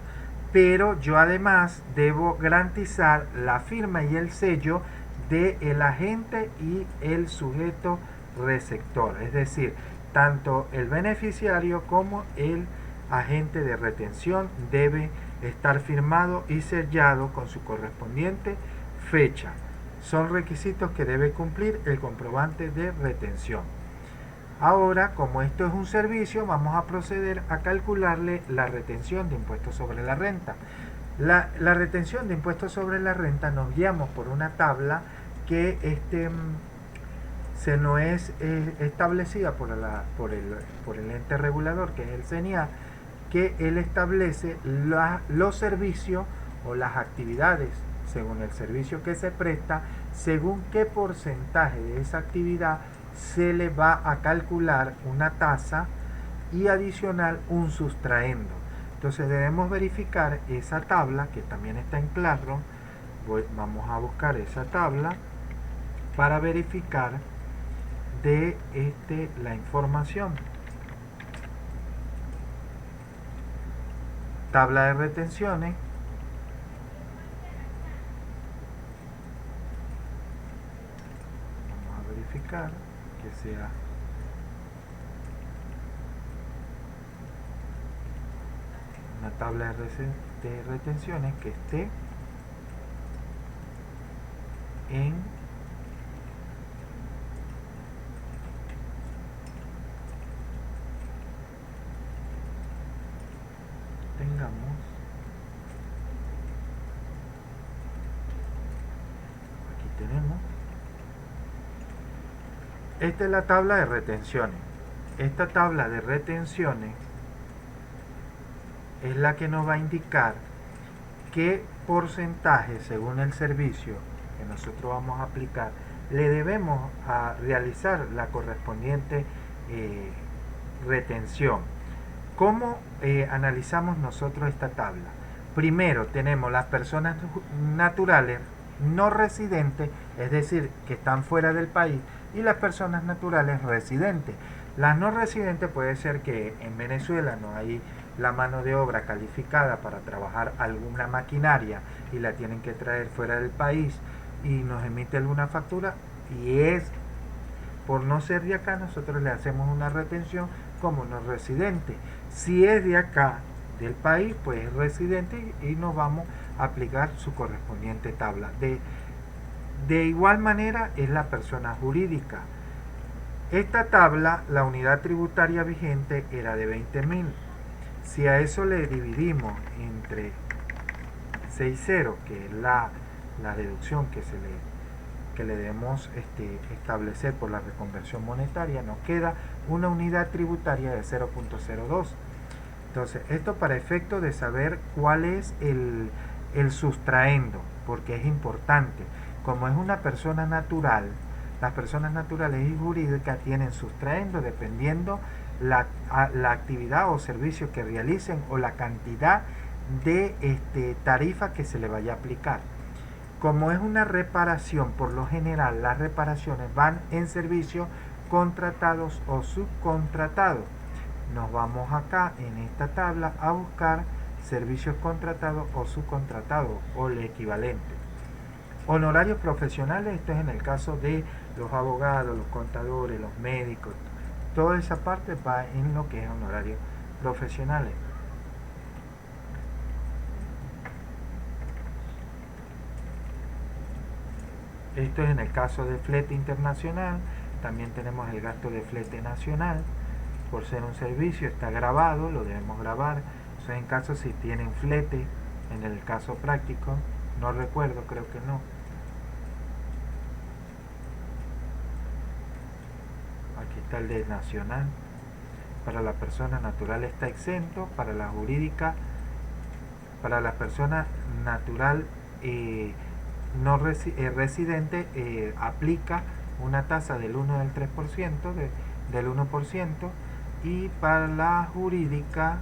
Pero yo además debo garantizar la firma y el sello del agente y el sujeto receptor, es decir, tanto el beneficiario como el agente de retención debe estar firmado y sellado con su correspondiente fecha. Son requisitos que debe cumplir el comprobante de retención. Ahora, como esto es un servicio, vamos a proceder a calcularle la retención de impuestos sobre la renta. La retención de impuestos sobre la renta nos guiamos por una tabla que se nos es establecida por el ente regulador, que es el CENIA, que él establece los servicios o las actividades según el servicio que se presta, según qué porcentaje de esa actividad se le va a calcular una tasa y adicional un sustraendo. Entonces debemos verificar esa tabla que también está en Classroom. Vamos a buscar esa tabla para verificar de la información. Tabla de retenciones. Vamos a verificar que sea una tabla de retenciones que esté en aquí tenemos, esta es la tabla de retenciones. Esta tabla de retenciones es la que nos va a indicar qué porcentaje, según el servicio que nosotros vamos a aplicar, le debemos a realizar la correspondiente retención. ¿Cómo analizamos nosotros esta tabla? Primero tenemos las personas naturales no residentes, es decir, que están fuera del país, y las personas naturales residentes. Las no residentes puede ser que en Venezuela no hay la mano de obra calificada para trabajar alguna maquinaria y la tienen que traer fuera del país y nos emite alguna factura, y es por no ser de acá, nosotros le hacemos una retención como no residente. Si es de acá del país, pues es residente y nos vamos a aplicar su correspondiente tabla. De igual manera es la persona jurídica. Esta tabla, la unidad tributaria vigente era de 20.000. Si a eso le dividimos entre 6.0, que es la deducción que le debemos establecer por la reconversión monetaria, nos queda una unidad tributaria de 0.02. Entonces, esto para efecto de saber cuál es el sustraendo, porque es importante. Como es una persona natural, las personas naturales y jurídicas tienen sustraendo dependiendo la actividad o servicio que realicen o la cantidad de tarifa que se le vaya a aplicar. Como es una reparación, por lo general las reparaciones van en servicios contratados o subcontratados. Nos vamos acá en esta tabla a buscar servicios contratados o subcontratados o el equivalente. Honorarios profesionales, esto es en el caso de los abogados, los contadores, los médicos. Toda esa parte va en lo que es honorarios profesionales. Esto es en el caso de flete internacional. También tenemos el gasto de flete nacional. Por ser un servicio está grabado, lo debemos grabar. Eso en caso si tienen flete, en el caso práctico, no recuerdo, creo que no. Aquí está el de nacional. Para la persona natural está exento, para la jurídica, para la persona natural no residente aplica una tasa del 1 del 3%, del 1%, y para la jurídica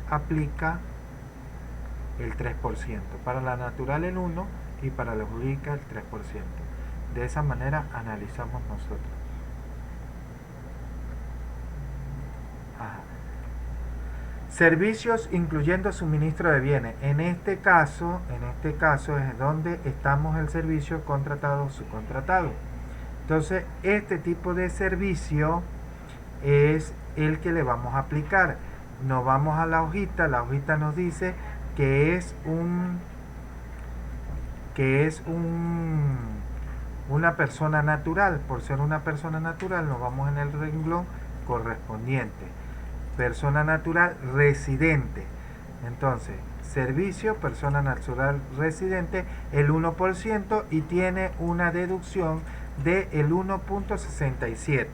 aplica el 3%, para la natural el 1% y para la jurídica el 3%. De esa manera analizamos nosotros. Servicios incluyendo suministro de bienes. En este caso es donde estamos el servicio contratado o subcontratado. Entonces, este tipo de servicio es el que le vamos a aplicar. Nos vamos a la hojita nos dice que es una persona natural. Por ser una persona natural, nos vamos en el renglón correspondiente. Persona natural residente. Entonces, servicio, persona natural residente, el 1% y tiene una deducción del 1.67,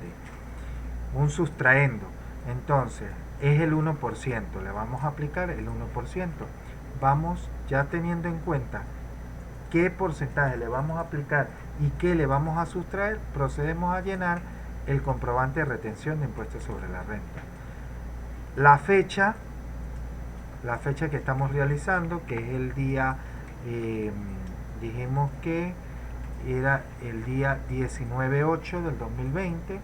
un sustraendo. Entonces, es el 1%, le vamos a aplicar el 1%. Vamos ya teniendo en cuenta qué porcentaje le vamos a aplicar y qué le vamos a sustraer, procedemos a llenar el comprobante de retención de impuestos sobre la renta. La fecha que estamos realizando, que es el día, dijimos que era el día 19/8 del 2020,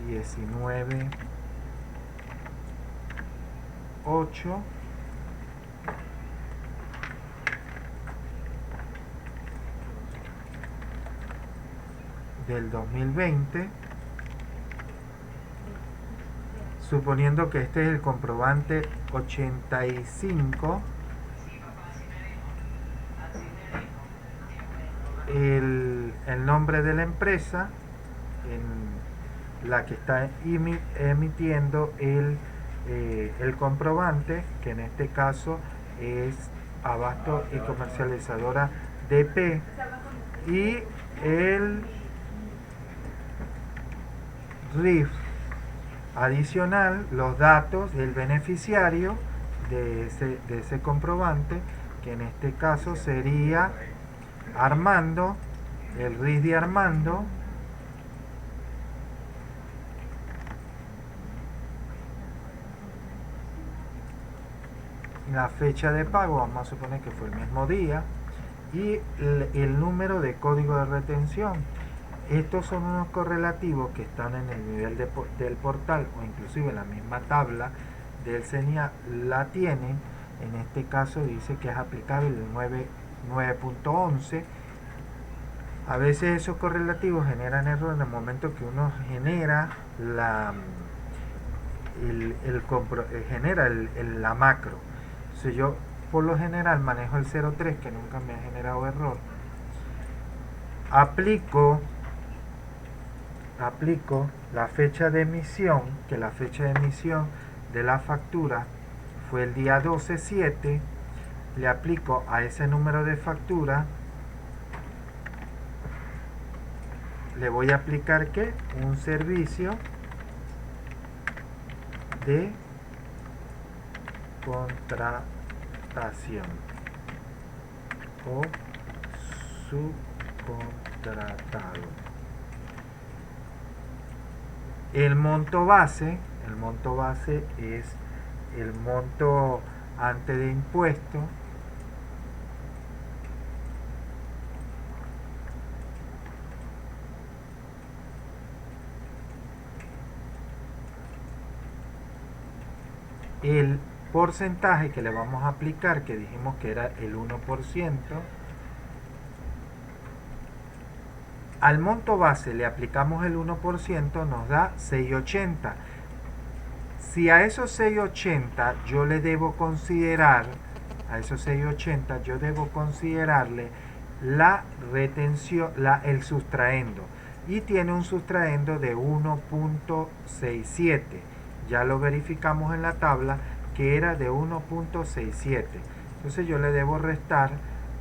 19/8 del 2020, suponiendo que este es el comprobante 85, el nombre de la empresa en la que está emitiendo el comprobante, que en este caso es Abasto y Comercializadora DP, y el RIF adicional, los datos del beneficiario de ese comprobante, que en este caso sería Armando, el RIF de Armando, la fecha de pago, vamos a suponer que fue el mismo día, y el número de código de retención. Estos son unos correlativos que están en el nivel del portal o inclusive en la misma tabla del CENIA la tienen. En este caso dice que es aplicable el 9.11. A veces esos correlativos generan error en el momento que uno genera la macro. Si yo por lo general manejo el 03, que nunca me ha generado error, aplico aplico la fecha de emisión, que la fecha de emisión de la factura fue el día 12/7, le aplico a ese número de factura, le voy a aplicar que un servicio de contratación o subcontratado. El monto base es el monto antes de impuesto el porcentaje que le vamos a aplicar, que dijimos que era el 1%, al monto base le aplicamos el 1%, nos da 6.80. Si a esos 6.80 yo le debo considerar, a esos 6.80 yo debo considerarle la retención, el sustraendo, y tiene un sustraendo de 1.67. Ya lo verificamos en la tabla que era de 1.67. Entonces yo le debo restar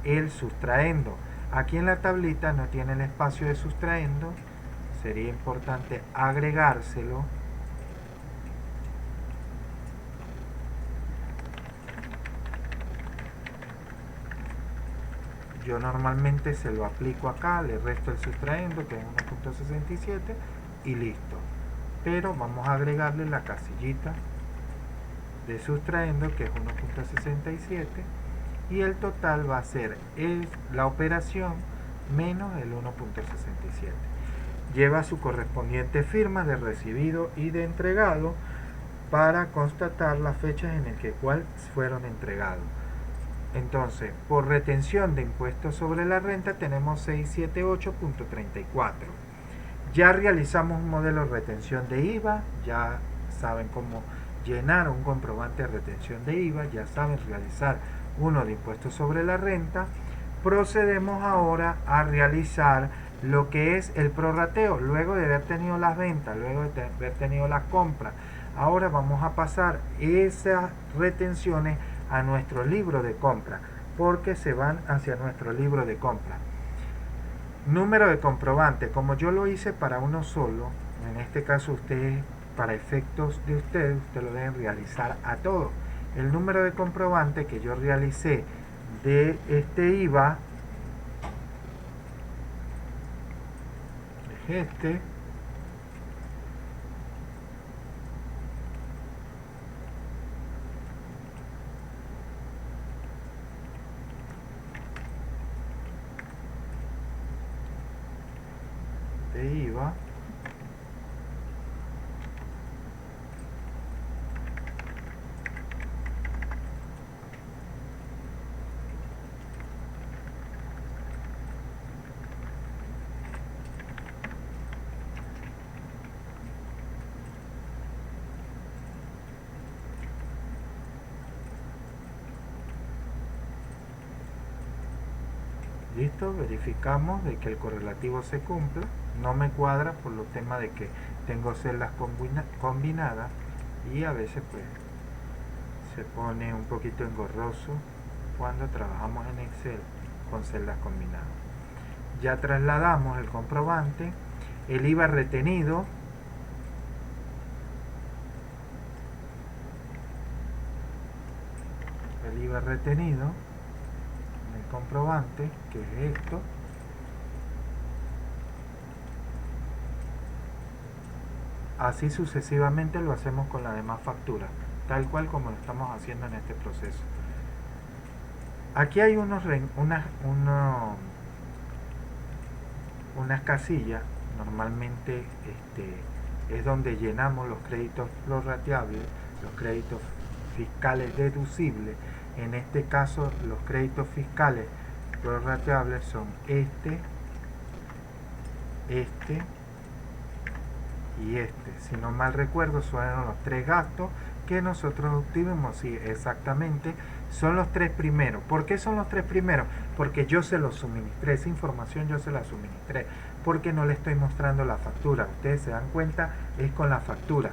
el sustraendo. Aquí en la tablita no tiene el espacio de sustraendo, sería importante agregárselo. Yo normalmente se lo aplico acá, le resto el sustraendo, que es 1.67, y listo. Pero vamos a agregarle la casillita de sustraendo, que es 1.67, y el total va a ser la operación menos el 1.67. Lleva su correspondiente firma de recibido y de entregado para constatar las fechas en las que fueron entregados. Entonces, por retención de impuestos sobre la renta tenemos 678.34. Ya realizamos un modelo de retención de IVA, ya saben cómo llenar un comprobante de retención de IVA, ya saben realizar uno de impuestos sobre la renta. Procedemos ahora a realizar lo que es el prorrateo, luego de haber tenido las ventas, luego de haber tenido las compras. Ahora vamos a pasar esas retenciones a nuestro libro de compra, porque se van hacia nuestro libro de compra. Número de comprobante, como yo lo hice para uno solo, en este caso ustedes, para efectos de ustedes lo deben realizar a todos. El número de comprobante que yo realicé de este IVA es este. De IVA listo, verificamos de que el correlativo se cumpla. No me cuadra por los temas de que tengo celdas combinadas y a veces pues se pone un poquito engorroso cuando trabajamos en Excel con celdas combinadas. Ya trasladamos el comprobante, el IVA retenido, en el comprobante, que es esto. Así sucesivamente lo hacemos con las demás facturas, tal cual como lo estamos haciendo en este proceso. Aquí hay unas casillas, normalmente es donde llenamos los créditos prorrateables, los créditos fiscales deducibles. En este caso los créditos fiscales prorrateables son este y este. Si no mal recuerdo, son los tres gastos que nosotros obtuvimos. Sí, exactamente, son los tres primeros. ¿Por qué son los tres primeros? Porque yo se los suministré, esa información yo se la suministré, porque no le estoy mostrando la factura. Ustedes se dan cuenta, es con la factura.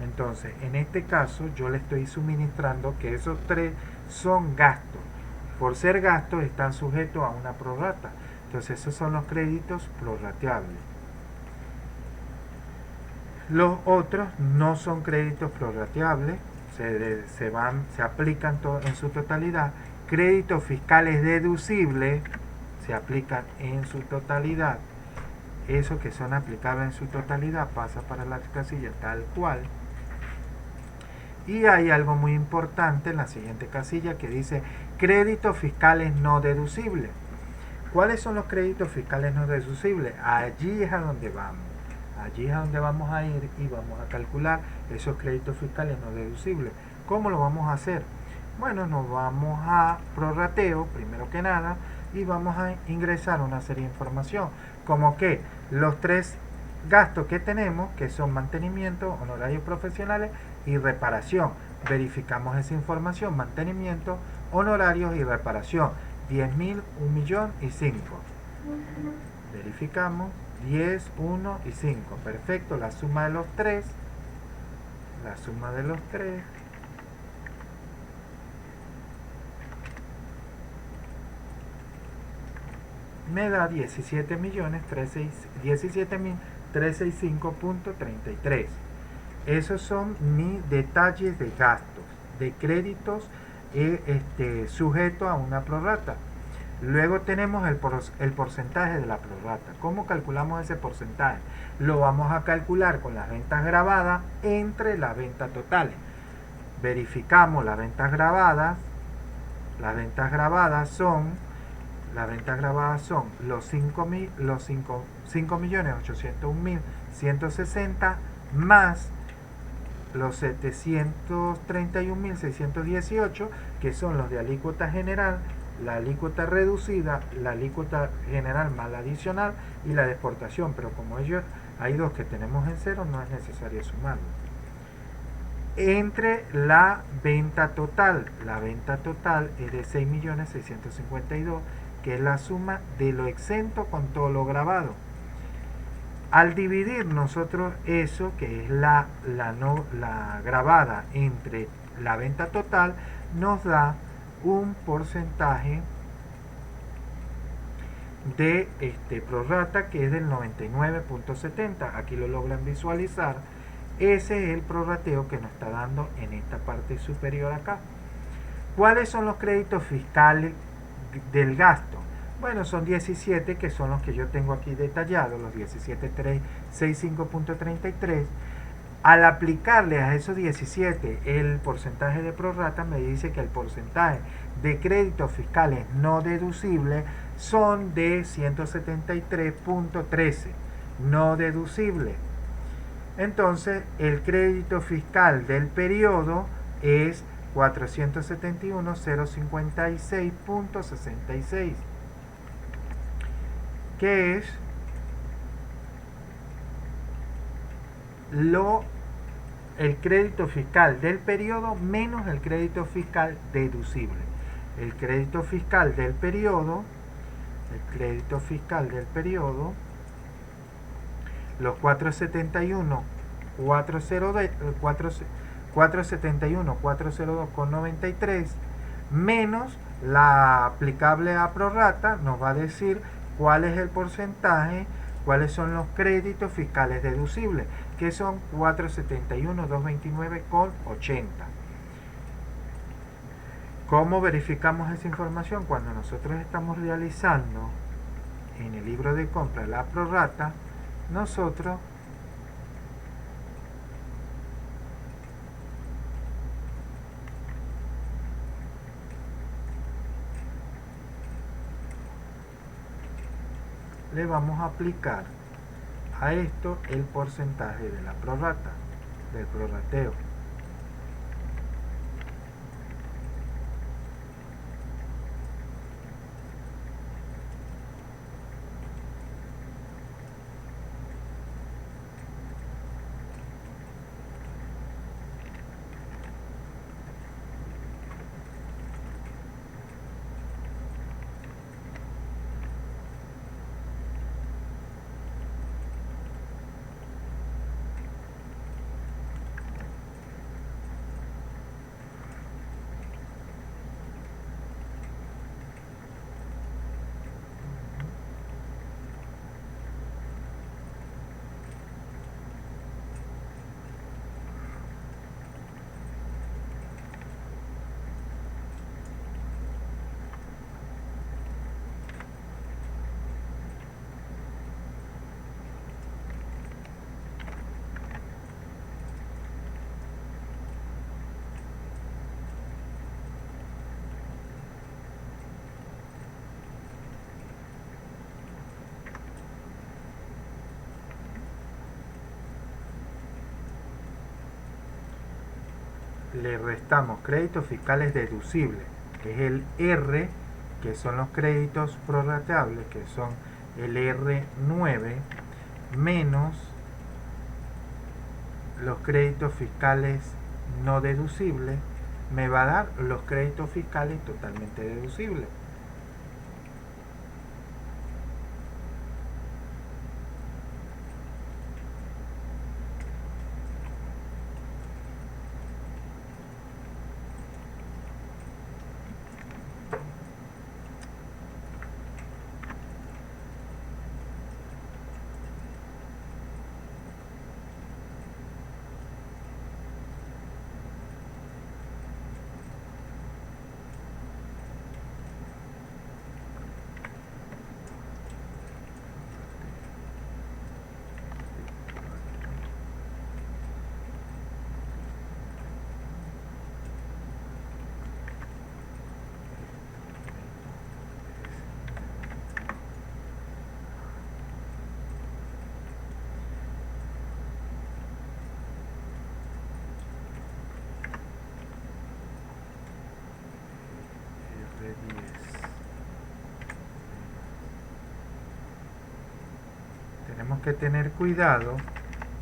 Entonces, en este caso, yo le estoy suministrando que esos tres son gastos. Por ser gastos, están sujetos a una prorrata. Entonces, esos son los créditos prorrateables. Los otros no son créditos prorrateables, se aplican en su totalidad. Créditos fiscales deducibles se aplican en su totalidad. Esos que son aplicables en su totalidad pasa para la casilla tal cual. Y hay algo muy importante en la siguiente casilla que dice créditos fiscales no deducibles. ¿Cuáles son los créditos fiscales no deducibles? Allí es a donde vamos. Allí es a donde vamos a ir y vamos a calcular esos créditos fiscales no deducibles. ¿Cómo lo vamos a hacer? Bueno, nos vamos a prorrateo, primero que nada, y vamos a ingresar una serie de información, como que los tres gastos que tenemos, que son mantenimiento, honorarios profesionales y reparación. Verificamos esa información, mantenimiento, honorarios y reparación. 10.000, 1.000.000 y 5. Verificamos 10, 1 y 5. Perfecto, la suma de los tres. La suma de los tres. Me da 17.365.33. Esos son mis detalles de gastos, de créditos sujeto a una prorrata. Luego tenemos el porcentaje de la prorrata. ¿Cómo calculamos ese porcentaje? Lo vamos a calcular con las ventas grabadas entre las ventas totales. Verificamos las ventas grabadas. Las ventas grabadas son los 5.801.160 más los 731.618, que son los de alícuota general, la alícuota reducida, la alícuota general más la adicional y la de exportación, pero como ellos hay dos que tenemos en cero, no es necesario sumarlo. Entre la venta total es de 6.652.000, que es la suma de lo exento con todo lo grabado. Al dividir nosotros eso, que es la grabada, entre la venta total, nos da un porcentaje de prorrata que es del 99.70. Aquí lo logran visualizar. Ese es el prorrateo que nos está dando en esta parte superior acá. ¿Cuáles son los créditos fiscales del gasto? Bueno, son 17, que son los que yo tengo aquí detallados, los 17.365.33. Al aplicarle a esos 17 el porcentaje de prorrata, me dice que el porcentaje de créditos fiscales no deducibles son de 173.13, no deducible. Entonces, el crédito fiscal del periodo es 471.056.66, que es el crédito fiscal del periodo menos el crédito fiscal deducible. El crédito fiscal del periodo, los 472,93 menos la aplicable a prorrata, nos va a decir cuál es el porcentaje, cuáles son los créditos fiscales deducibles, que son 471.229,80. ¿Cómo verificamos esa información? Cuando nosotros estamos realizando en el libro de compra la prorrata, nosotros le vamos a aplicar a esto el porcentaje de la prorrata, del prorrateo. le restamos créditos fiscales deducibles, que es el R, que son los créditos prorrateables, que son el R9, menos los créditos fiscales no deducibles, me va a dar los créditos fiscales totalmente deducibles. Tenemos que tener cuidado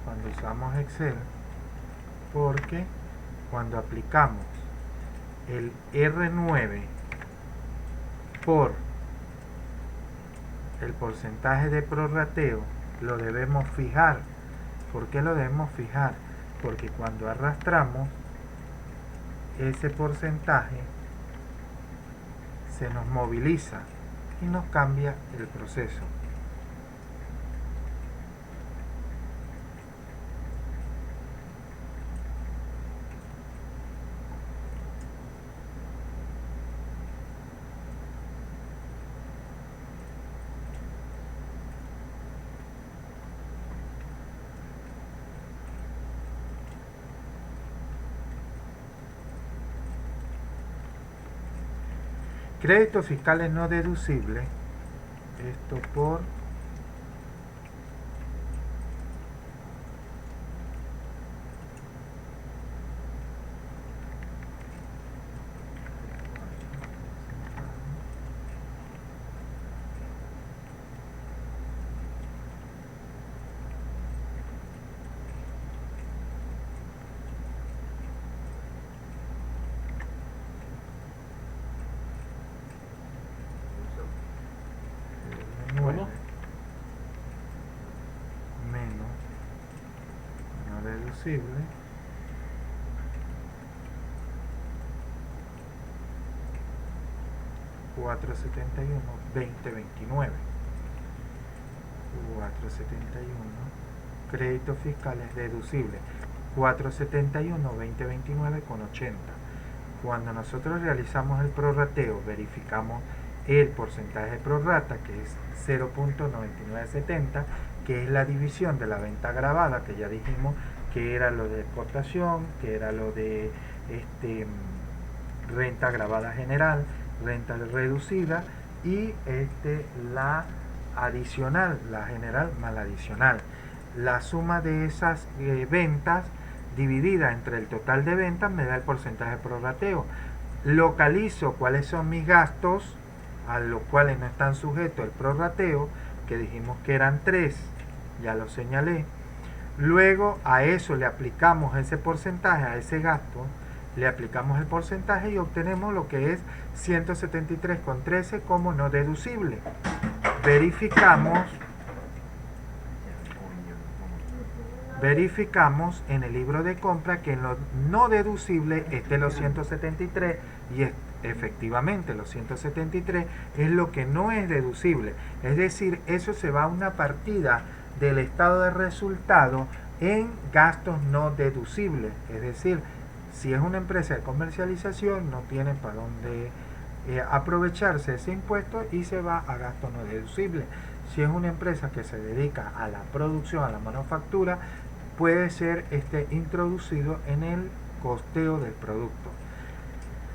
cuando usamos Excel, porque cuando aplicamos el R9 por el porcentaje de prorrateo, lo debemos fijar. ¿Por qué lo debemos fijar? Porque cuando arrastramos ese porcentaje se nos moviliza y nos cambia el proceso. Créditos fiscales no deducibles, esto por ¿Cómo? menos no deducible $471,2029. 471 créditos fiscales deducibles, 471,2029 con 80. Cuando nosotros realizamos el prorrateo, verificamos el porcentaje de prorrata, que es 0.9970, que es la división de la venta agravada, que ya dijimos que era lo de exportación, que era lo de renta agravada general, renta reducida y la adicional, la general más la adicional. La suma de esas ventas dividida entre el total de ventas me da el porcentaje de prorrateo. Localizo cuáles son mis gastos a los cuales no están sujetos el prorrateo, que dijimos que eran 3, ya lo señalé. Luego a eso le aplicamos ese porcentaje, a ese gasto, le aplicamos el porcentaje y obtenemos lo que es 173,13 como no deducible. Verificamos en el libro de compra que en lo no deducible esté los 173 y efectivamente los 173 es lo que no es deducible. Es decir, eso se va a una partida del estado de resultado en gastos no deducibles. Es decir, si es una empresa de comercialización, no tienen para dónde aprovecharse ese impuesto y se va a gastos no deducibles. Si es una empresa que se dedica a la producción, a la manufactura, puede ser introducido en el costeo del producto.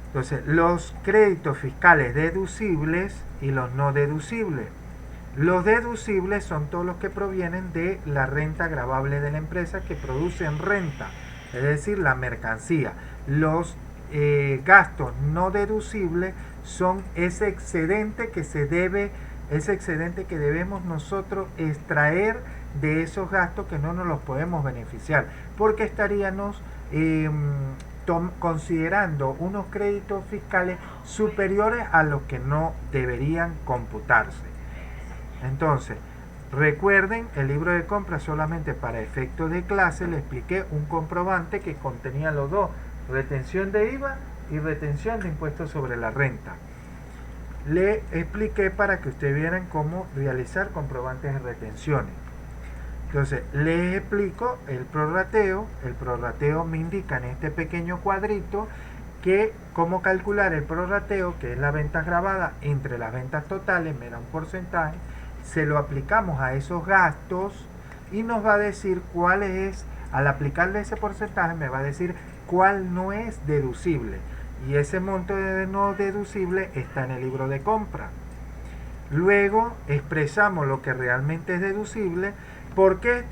Entonces, los créditos fiscales deducibles y los no deducibles. Los deducibles son todos los que provienen de la renta gravable de la empresa que producen renta, es decir, la mercancía. Los gastos no deducibles son ese excedente que se debe, ese excedente que debemos nosotros extraer de esos gastos que no nos los podemos beneficiar, porque estaríamos considerando unos créditos fiscales superiores a los que no deberían computarse. Entonces, recuerden, el libro de compra solamente para efectos de clase le expliqué un comprobante que contenía los dos, retención de IVA y retención de impuestos sobre la renta. Le expliqué para que ustedes vieran cómo realizar comprobantes de retenciones. Entonces, les explico el prorrateo. El prorrateo me indica en este pequeño cuadrito que cómo calcular el prorrateo, que es la venta gravada entre las ventas totales, me da un porcentaje, se lo aplicamos a esos gastos y nos va a decir cuál es, al aplicarle ese porcentaje me va a decir cuál no es deducible. Y ese monto de no deducible está en el libro de compra. Luego expresamos lo que realmente es deducible. ¿Por qué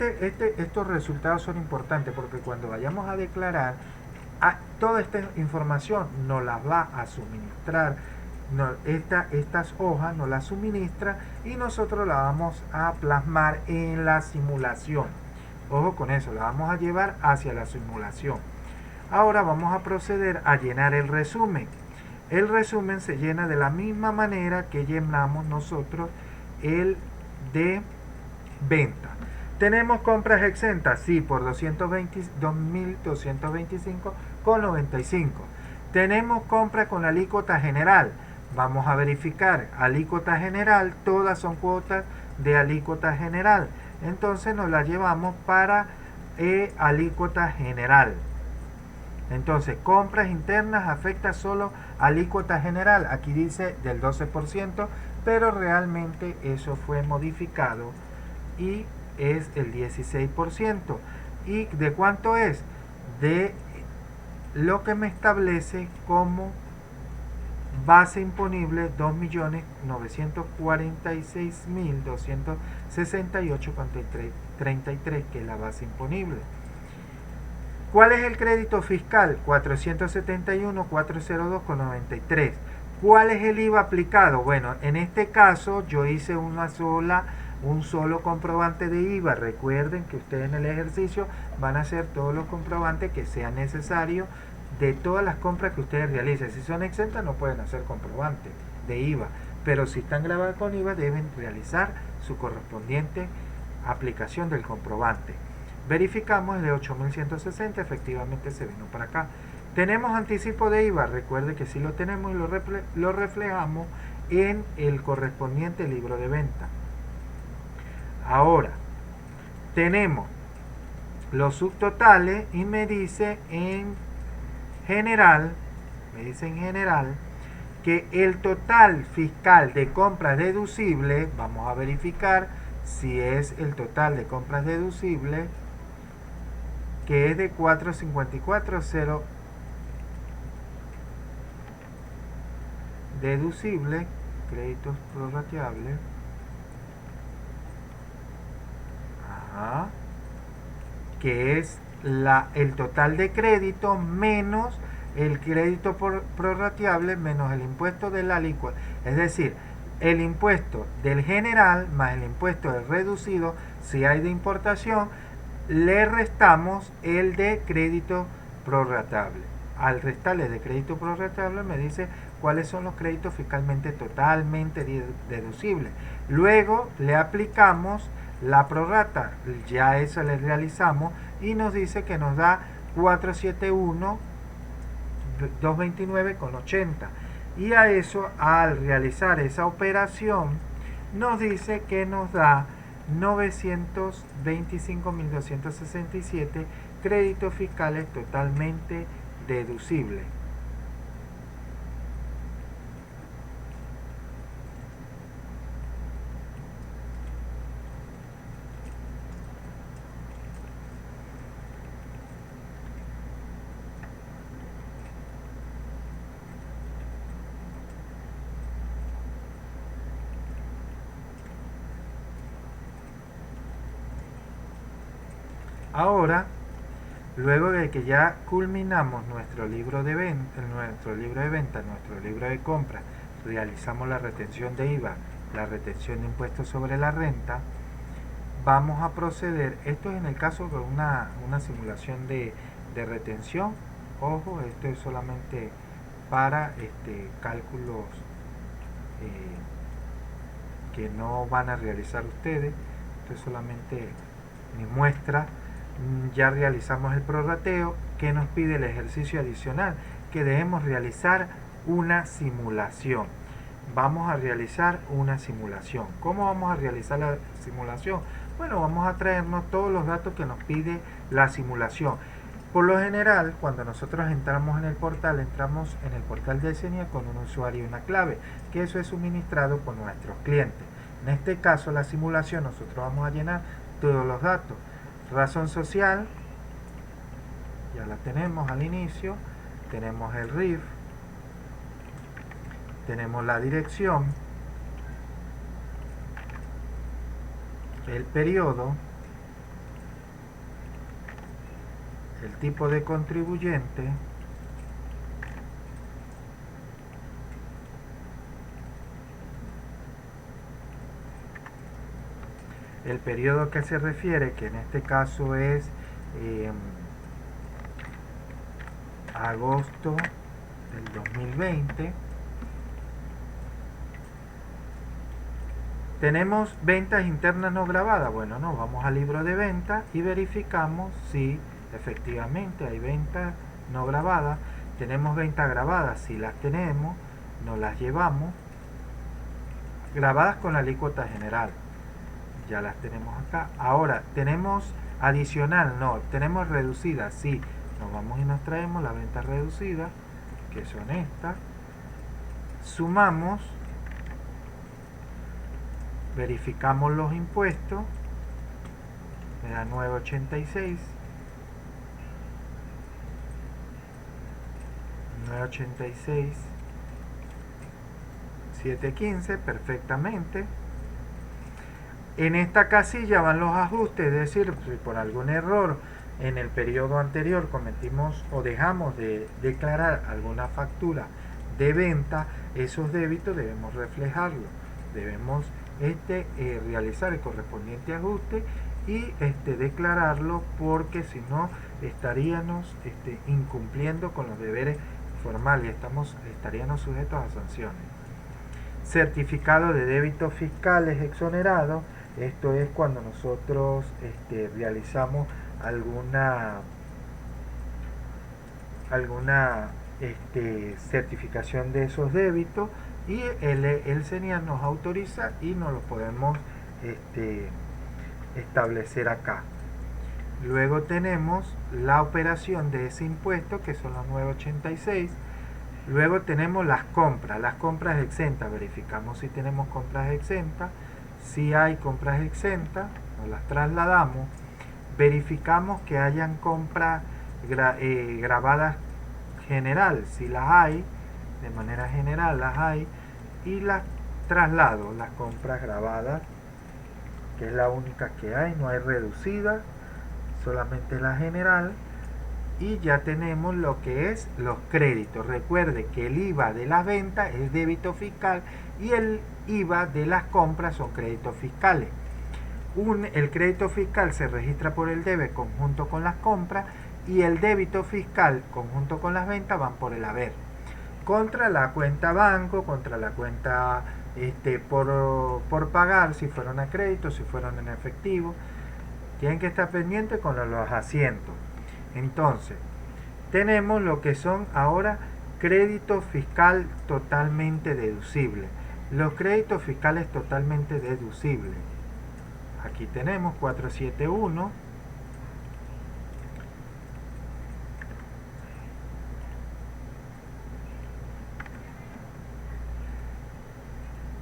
estos resultados son importantes? Porque cuando vayamos a declarar, toda esta información nos la va a suministrar, estas hojas nos las suministra y nosotros la vamos a plasmar en la simulación. Ojo con eso, la vamos a llevar hacia la simulación. Ahora vamos a proceder a llenar el resumen. El resumen se llena de la misma manera que llenamos nosotros el de venta. ¿Tenemos compras exentas? Sí, por 2.225,95. ¿Tenemos compras con alícuota general? Vamos a verificar. Alícuota general, todas son cuotas de alícuota general. Entonces nos la llevamos para alícuota general. Entonces, compras internas afecta solo alícuota general. Aquí dice del 12%, pero realmente eso fue modificado y es el 16%. ¿Y de cuánto es? De lo que me establece como base imponible 2.946.268,33, que es la base imponible. ¿Cuál es el crédito fiscal? 471.402,93. ¿Cuál es el IVA aplicado? Bueno, en este caso yo hice un solo comprobante de IVA. Recuerden que ustedes en el ejercicio van a hacer todos los comprobantes que sean necesarios de todas las compras que ustedes realicen. Si son exentas no pueden hacer comprobante de IVA, pero si están grabadas con IVA deben realizar su correspondiente aplicación del comprobante. Verificamos el de 8.160, efectivamente se vino para acá. ¿Tenemos anticipo de IVA? Recuerde que sí lo tenemos y lo reflejamos en el correspondiente libro de venta. Ahora, tenemos los subtotales y me dice en general, que el total fiscal de compras deducibles, vamos a verificar si es el total de compras deducibles, que es de 454,0 deducible, créditos prorrateables, que es el total de crédito menos el crédito prorrateable menos el impuesto del alícuota, es decir, el impuesto del general más el impuesto del reducido, si hay de importación, le restamos el de crédito prorratable. Al restarle de crédito prorratable me dice cuáles son los créditos fiscalmente totalmente deducibles. Luego le aplicamos la prorrata, ya eso le realizamos y nos dice que nos da 471.229,80. Y a eso, al realizar esa operación, nos dice que nos da 925.267 créditos fiscales totalmente deducibles. Ahora Luego de que ya culminamos nuestro libro de venta, nuestro libro de compra, realizamos la retención de IVA, la retención de impuestos sobre la renta, vamos a proceder, esto es en el caso de una simulación de retención, ojo, esto es solamente para cálculos que no van a realizar ustedes, esto es solamente mi muestra. Ya realizamos el prorrateo que nos pide el ejercicio adicional, que debemos realizar una simulación. Vamos a realizar una simulación. ¿Cómo vamos a realizar la simulación? Bueno, vamos a traernos todos los datos que nos pide la simulación. Por lo general, cuando nosotros entramos en el portal de Ecenia con un usuario y una clave, que eso es suministrado por nuestros clientes. En este caso, la simulación, nosotros vamos a llenar todos los datos. Razón social, ya la tenemos al inicio, tenemos el RIF, tenemos la dirección, el periodo, el tipo de contribuyente, el periodo que se refiere, que en este caso es agosto del 2020. ¿Tenemos ventas internas no grabadas? Bueno, no, vamos al libro de ventas y verificamos si efectivamente hay ventas no grabadas. Tenemos ventas grabadas, si las tenemos, nos las llevamos. Grabadas con la alícuota general, ya las tenemos acá. Ahora, ¿tenemos adicional? No. ¿Tenemos reducida? Sí. Nos vamos y nos traemos la venta reducida, que son estas. Sumamos, verificamos los impuestos, me da 986. 986 715, perfectamente. En esta casilla van los ajustes, es decir, si por algún error en el periodo anterior cometimos o dejamos de declarar alguna factura de venta, esos débitos debemos reflejarlo, debemos realizar el correspondiente ajuste y declararlo, porque si no estaríamos incumpliendo con los deberes formales y estaríamos sujetos a sanciones. Certificado de débitos fiscales exonerados. Esto es cuando nosotros realizamos alguna certificación de esos débitos y el CENIAR nos autoriza y nos lo podemos establecer acá. Luego tenemos la operación de ese impuesto, que son los 986. Luego tenemos las compras exentas. Verificamos si tenemos compras exentas. Si hay compras exentas, nos las trasladamos. Verificamos que hayan compras grabadas general, si las hay, de manera general las hay, y las traslado, las compras grabadas, que es la única que hay, no hay reducida, solamente la general. Y ya tenemos lo que es los créditos. Recuerde que el IVA de las ventas es débito fiscal y el IVA de las compras son créditos fiscales. El crédito fiscal se registra por el debe conjunto con las compras y el débito fiscal conjunto con las ventas van por el haber. Contra la cuenta banco, contra la cuenta por pagar, si fueron a crédito, si fueron en efectivo. Tienen que estar pendientes con los asientos. Entonces, tenemos lo que son ahora crédito fiscal totalmente deducible. Los créditos fiscales totalmente deducibles. Aquí tenemos 471.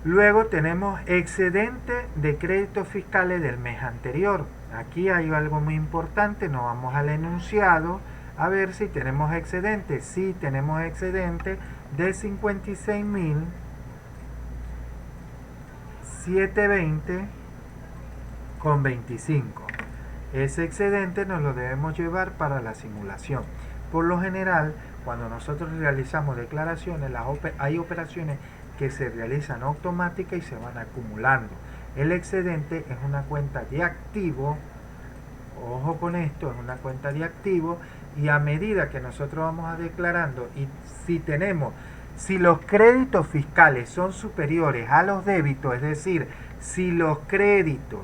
Luego tenemos excedente de créditos fiscales del mes anterior. Aquí hay algo muy importante, nos vamos al enunciado a ver si tenemos excedente. Sí, tenemos excedente de 56.720,25. Ese excedente nos lo debemos llevar para la simulación. Por lo general, cuando nosotros realizamos declaraciones, hay operaciones que se realizan automáticas y se van acumulando. El excedente es una cuenta de activo, ojo con esto, es una cuenta de activo, y a medida que nosotros vamos declarando, y si los créditos fiscales son superiores a los débitos, es decir, si los créditos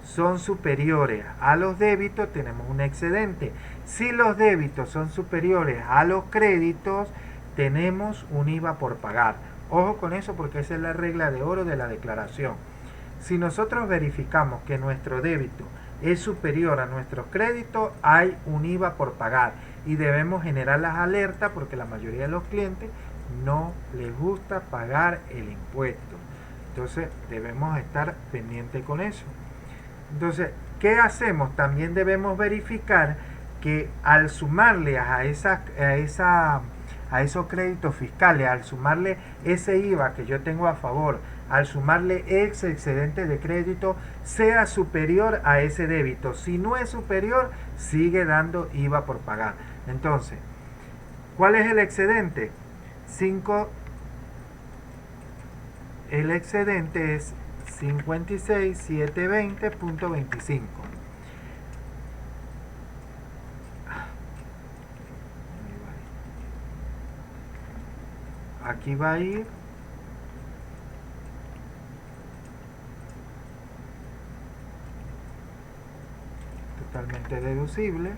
son superiores a los débitos, tenemos un excedente. Si los débitos son superiores a los créditos, tenemos un IVA por pagar. Ojo con eso porque esa es la regla de oro de la declaración. Si nosotros verificamos que nuestro débito es superior a nuestros créditos, hay un IVA por pagar y debemos generar las alertas porque la mayoría de los clientes no les gusta pagar el impuesto. Entonces debemos estar pendientes con eso. Entonces, ¿qué hacemos? También debemos verificar que al sumarle a esos créditos fiscales, al sumarle ese IVA que yo tengo a favor, al sumarle ese excedente de crédito, sea superior a ese débito. Si no es superior, sigue dando IVA por pagar. Entonces, ¿cuál es el excedente? El excedente es 56.720.25. Aquí va a ir totalmente deducible.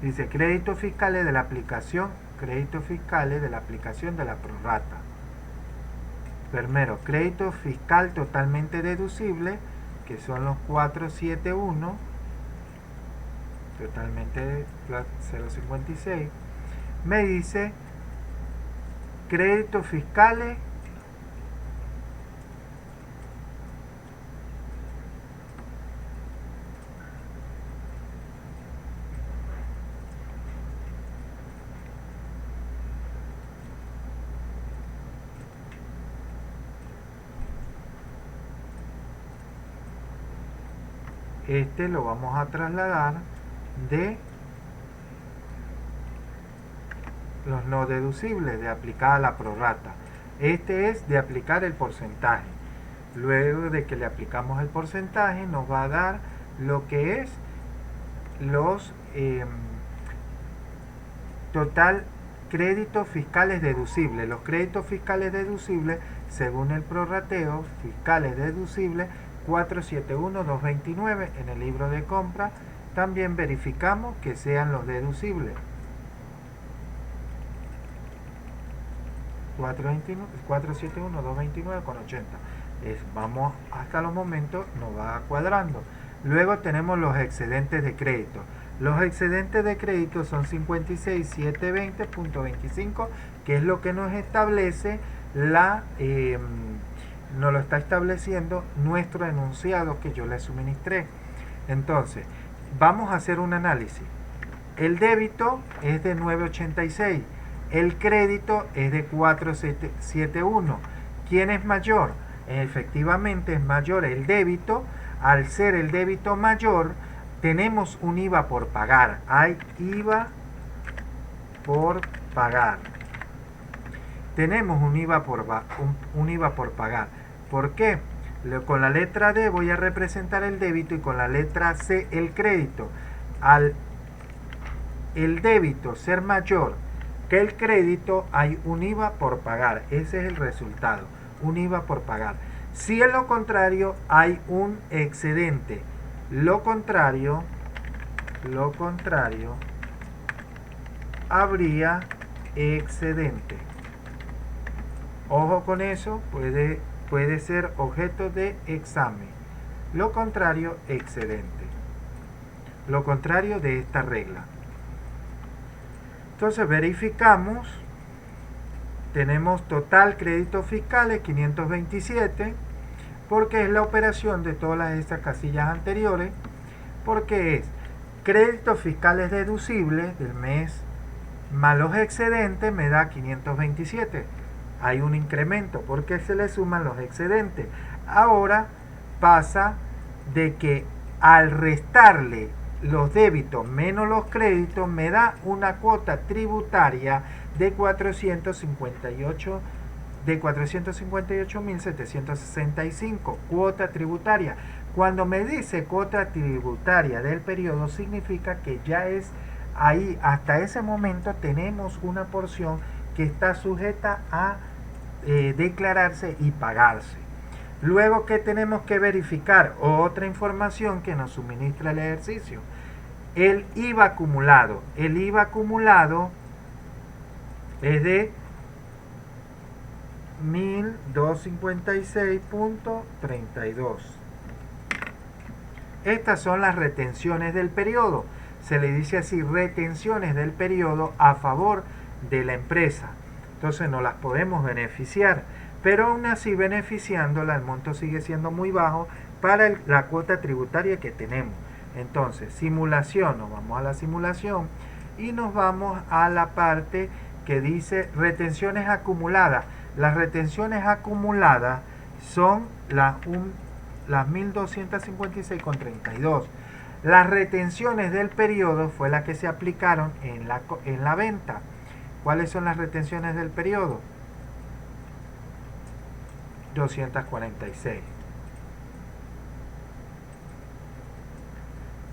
Dice créditos fiscales de la aplicación de la prorrata. Primero, crédito fiscal totalmente deducible, que son los 471, totalmente 0.56. Me dice créditos fiscales lo vamos a trasladar de los no deducibles, de aplicar a la prorrata. Este es de aplicar el porcentaje. Luego de que le aplicamos el porcentaje, nos va a dar lo que es los total créditos fiscales deducibles. Los créditos fiscales deducibles, según el prorrateo, fiscales deducibles 471.229 en el libro de compra. También verificamos que sean los deducibles. 471.229,80. Vamos hasta los momentos, nos va cuadrando. Luego tenemos los excedentes de crédito. Los excedentes de crédito son 56.720.25, que es lo que nos establece nos lo está estableciendo nuestro enunciado que yo le suministré. Entonces, vamos a hacer un análisis. El débito es de 9.86, el crédito es de 4.71. ¿Quién es mayor? Efectivamente es mayor el débito. Al ser el débito mayor, tenemos un IVA por pagar. Hay IVA por pagar. Tenemos un IVA por pagar. ¿Por qué? Con la letra D voy a representar el débito y con la letra C el crédito. Al el débito ser mayor que el crédito, hay un IVA por pagar. Ese es el resultado, un IVA por pagar. Si en lo contrario hay un excedente, lo contrario habría excedente. Ojo con eso, puede ser objeto de examen. Lo contrario, excedente. Lo contrario de esta regla. Entonces verificamos. Tenemos total créditos fiscales 527, porque es la operación de todas estas casillas anteriores, porque es créditos fiscales deducibles del mes más los excedentes me da 527. Hay un incremento porque se le suman los excedentes. Ahora pasa de que al restarle los débitos menos los créditos me da una cuota tributaria de 458.765 cuota tributaria. Cuando me dice cuota tributaria del periodo, significa que ya es ahí, hasta ese momento tenemos una porción que está sujeta a declararse y pagarse. Luego, ¿qué tenemos que verificar? Otra información que nos suministra el ejercicio. El IVA acumulado. El IVA acumulado es de 1.256.32. Estas son las retenciones del periodo. Se le dice así, retenciones del periodo a favor de la empresa. Entonces no las podemos beneficiar, pero aún así beneficiándola el monto sigue siendo muy bajo para la cuota tributaria que tenemos. Entonces, simulación, nos vamos a la simulación y nos vamos a la parte que dice retenciones acumuladas. Las retenciones acumuladas son las 1.256,32. Las retenciones del periodo fue la que se aplicaron en la venta. ¿Cuáles son las retenciones del periodo? 246.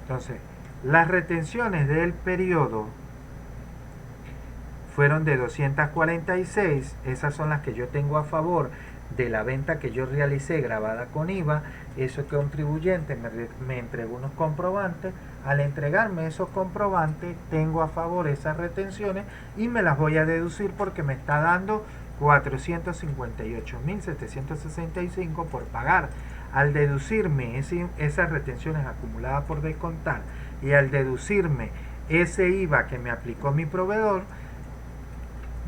Entonces, las retenciones del periodo fueron de 246. Esas son las que yo tengo a favor de la venta que yo realicé grabada con IVA. Eso que un contribuyente me entregó unos comprobantes. Al entregarme esos comprobantes, tengo a favor esas retenciones y me las voy a deducir porque me está dando 458.765 por pagar. Al deducirme esas retenciones acumuladas por descontar y al deducirme ese IVA que me aplicó mi proveedor,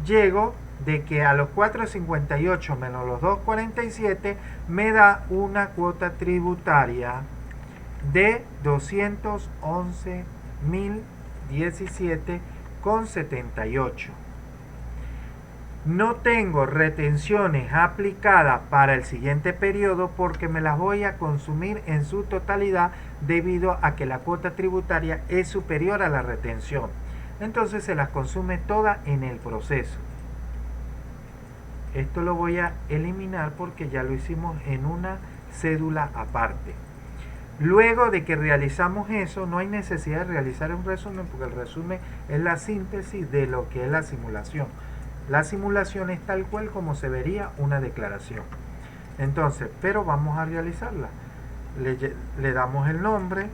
llego de que a los 458 menos los 247 me da una cuota tributaria de 211.017,78. No tengo retenciones aplicadas para el siguiente periodo porque me las voy a consumir en su totalidad debido a que la cuota tributaria es superior a la retención. Entonces se las consume todas en el proceso. Esto lo voy a eliminar porque ya lo hicimos en una cédula aparte. Luego de que realizamos eso, no hay necesidad de realizar un resumen porque el resumen es la síntesis de lo que es la simulación. La simulación es tal cual como se vería una declaración. Entonces, pero vamos a realizarla. Le damos el nombre,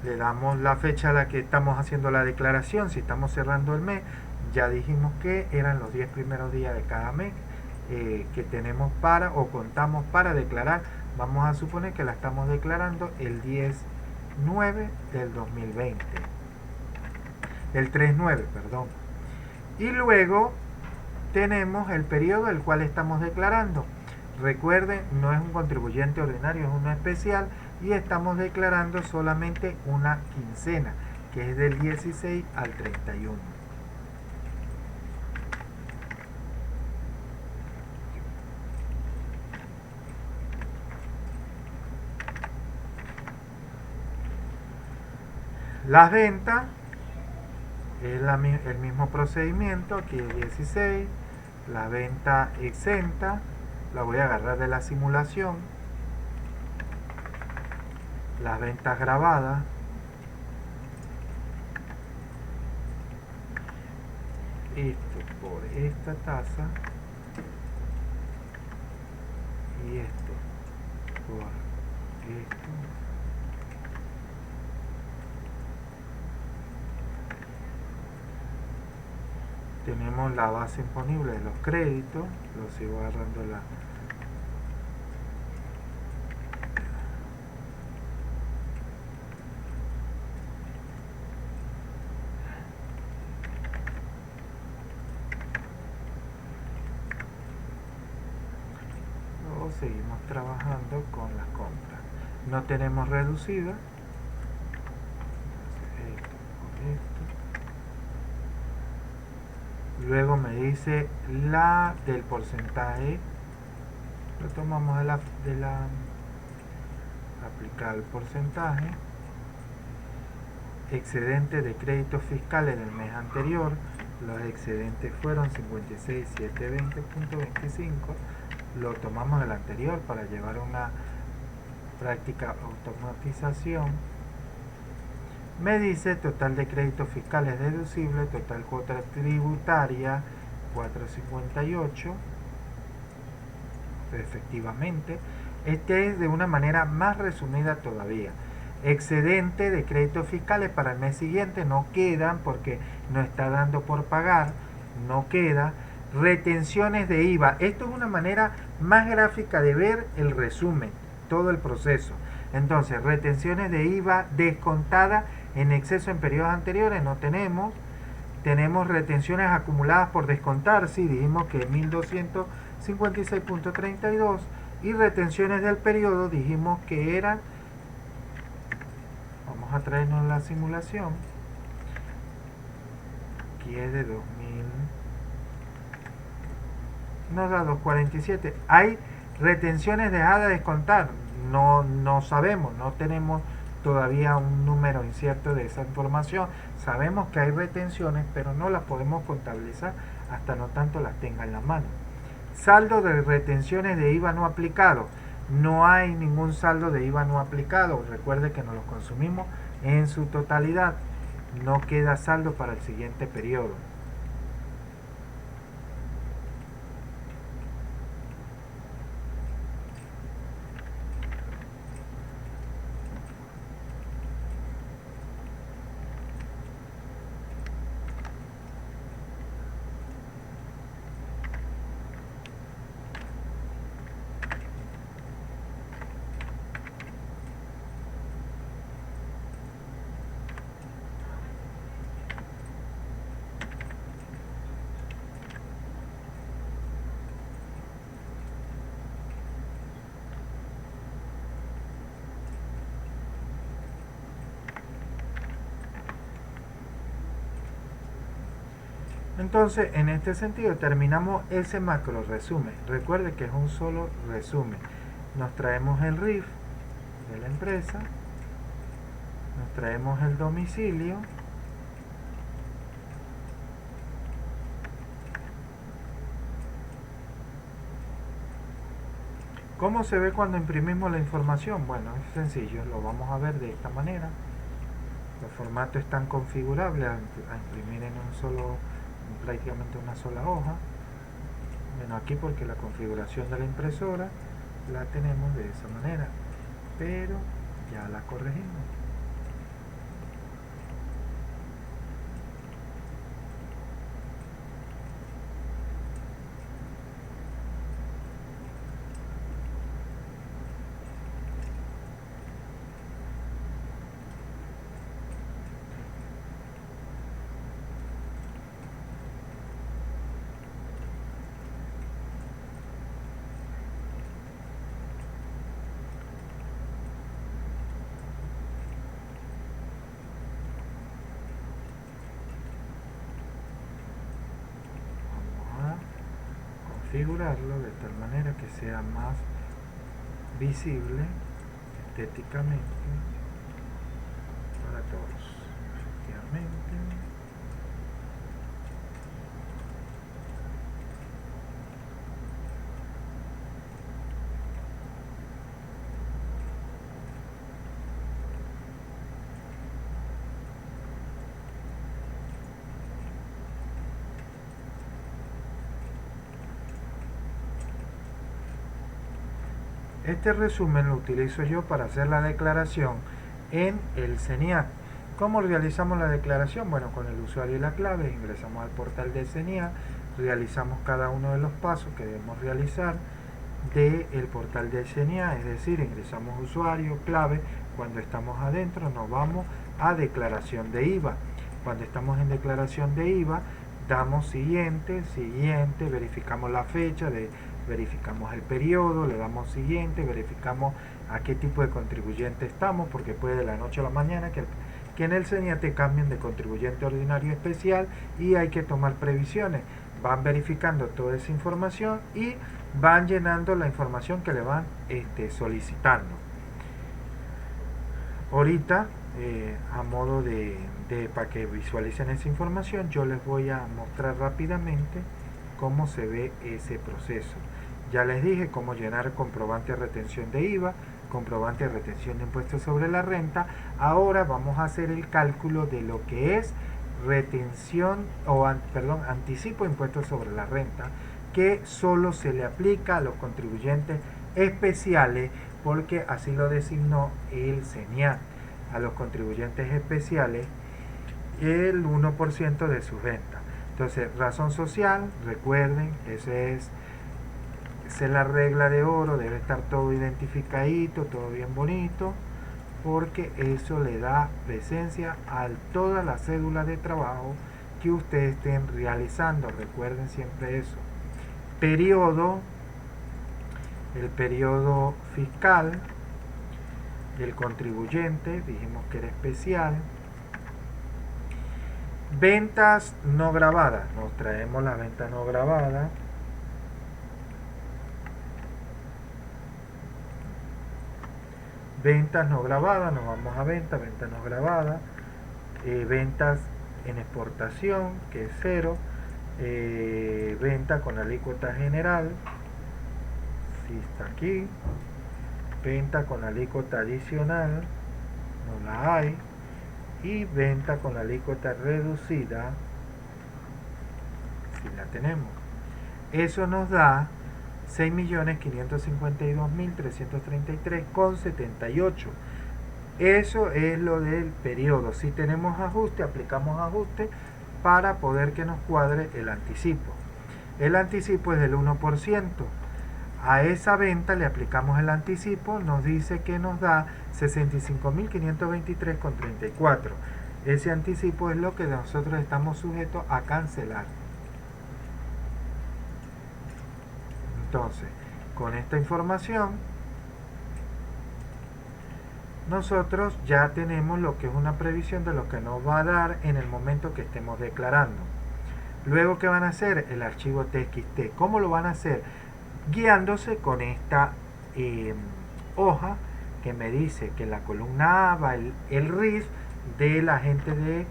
le damos la fecha a la que estamos haciendo la declaración, si estamos cerrando el mes. Ya dijimos que eran los 10 primeros días de cada mes que tenemos para o contamos para declarar. Vamos a suponer que la estamos declarando el 10/9 del 2020. El 3/9, perdón. Y luego tenemos el periodo el cual estamos declarando. Recuerden, no es un contribuyente ordinario, es uno especial y estamos declarando solamente una quincena, que es del 16 al 31. Las ventas es el mismo procedimiento, aquí el 16, la venta exenta, la voy a agarrar de la simulación, las ventas grabadas, esto por esta tasa y esto por esto. Tenemos la base imponible de los créditos, lo sigo agarrando luego seguimos trabajando con las compras. No tenemos reducida, esto por esto. Luego me dice la del porcentaje, lo tomamos de la aplicar el porcentaje, excedente de créditos fiscales del mes anterior, los excedentes fueron 56.720.25, lo tomamos del anterior para llevar una práctica automatización. Me dice total de créditos fiscales deducibles, total cuota tributaria 458. Efectivamente, este es de una manera más resumida todavía. Excedente de créditos fiscales para el mes siguiente no quedan porque no está dando por pagar, no queda. Retenciones de IVA, esto es una manera más gráfica de ver el resumen, todo el proceso. Entonces, retenciones de IVA descontada en exceso en periodos anteriores no tenemos. Tenemos retenciones acumuladas por descontar, sí, dijimos que 1256.32, y retenciones del periodo dijimos que eran, vamos a traernos la simulación, aquí es de 2000, nos da 247. Hay retenciones dejadas de descontar, no sabemos, no tenemos todavía un número incierto de esa información. Sabemos que hay retenciones, pero no las podemos contabilizar hasta no tanto las tenga en la mano. Saldo de retenciones de IVA no aplicado. No hay ningún saldo de IVA no aplicado. Recuerde que nos lo consumimos en su totalidad. No queda saldo para el siguiente periodo. Entonces, en este sentido, terminamos ese macro resumen. Recuerde que es un solo resumen. Nos traemos el RIF de la empresa, nos traemos el domicilio, ¿cómo se ve cuando imprimimos la información? Bueno, es sencillo, lo vamos a ver de esta manera. Los formatos están configurables a imprimir en un solo, prácticamente una sola hoja. Bueno, aquí porque la configuración de la impresora la tenemos de esa manera, pero ya la corregimos. Configurarlo de tal manera que sea más visible estéticamente para todos. Efectivamente. Este resumen lo utilizo yo para hacer la declaración en el CENIAC. ¿Cómo realizamos la declaración? Bueno, con el usuario y la clave ingresamos al portal de CENIAC, realizamos cada uno de los pasos que debemos realizar del portal de CENIAC, es decir, ingresamos usuario, clave. Cuando estamos adentro nos vamos a declaración de IVA. Cuando estamos en declaración de IVA, damos siguiente, siguiente, verificamos la fecha, verificamos el periodo, le damos siguiente, verificamos a qué tipo de contribuyente estamos, porque puede de la noche a la mañana que en el CENIAC te cambien de contribuyente ordinario especial y hay que tomar previsiones. Van verificando toda esa información y van llenando la información que le van solicitando. Ahorita, a modo para que visualicen esa información, yo les voy a mostrar rápidamente cómo se ve ese proceso. Ya les dije cómo llenar comprobante de retención de IVA, comprobante de retención de impuestos sobre la renta. Ahora vamos a hacer el cálculo de lo que es anticipo de impuestos sobre la renta, que solo se le aplica a los contribuyentes especiales, porque así lo designó el CENIAT, a los contribuyentes especiales el 1% de sus ventas. Entonces, razón social, recuerden, esa es la regla de oro, debe estar todo identificadito, todo bien bonito, porque eso le da presencia a toda la cédula de trabajo que ustedes estén realizando. Recuerden siempre eso. Periodo, el periodo fiscal del contribuyente, dijimos que era especial. Ventas no grabadas, nos traemos la venta no grabada. Ventas no grabadas, nos vamos a ventas no grabadas. Ventas en exportación, que es 0. Venta con alícuota general, si está aquí. Venta con alícuota adicional, no la hay. Y venta con alícuota reducida, si la tenemos. Eso nos da 6.552.333,78. Eso es lo del periodo. Si tenemos ajuste, aplicamos ajuste para poder que nos cuadre el anticipo. El anticipo es del 1%. A esa venta le aplicamos el anticipo, nos dice que nos da 65.523,34. Ese anticipo es lo que nosotros estamos sujetos a cancelar. Entonces, con esta información, nosotros ya tenemos lo que es una previsión de lo que nos va a dar en el momento que estemos declarando. Luego, ¿qué van a hacer? El archivo TXT. ¿Cómo lo van a hacer? Guiándose con esta hoja que me dice que en la columna A va el RIF de la gente de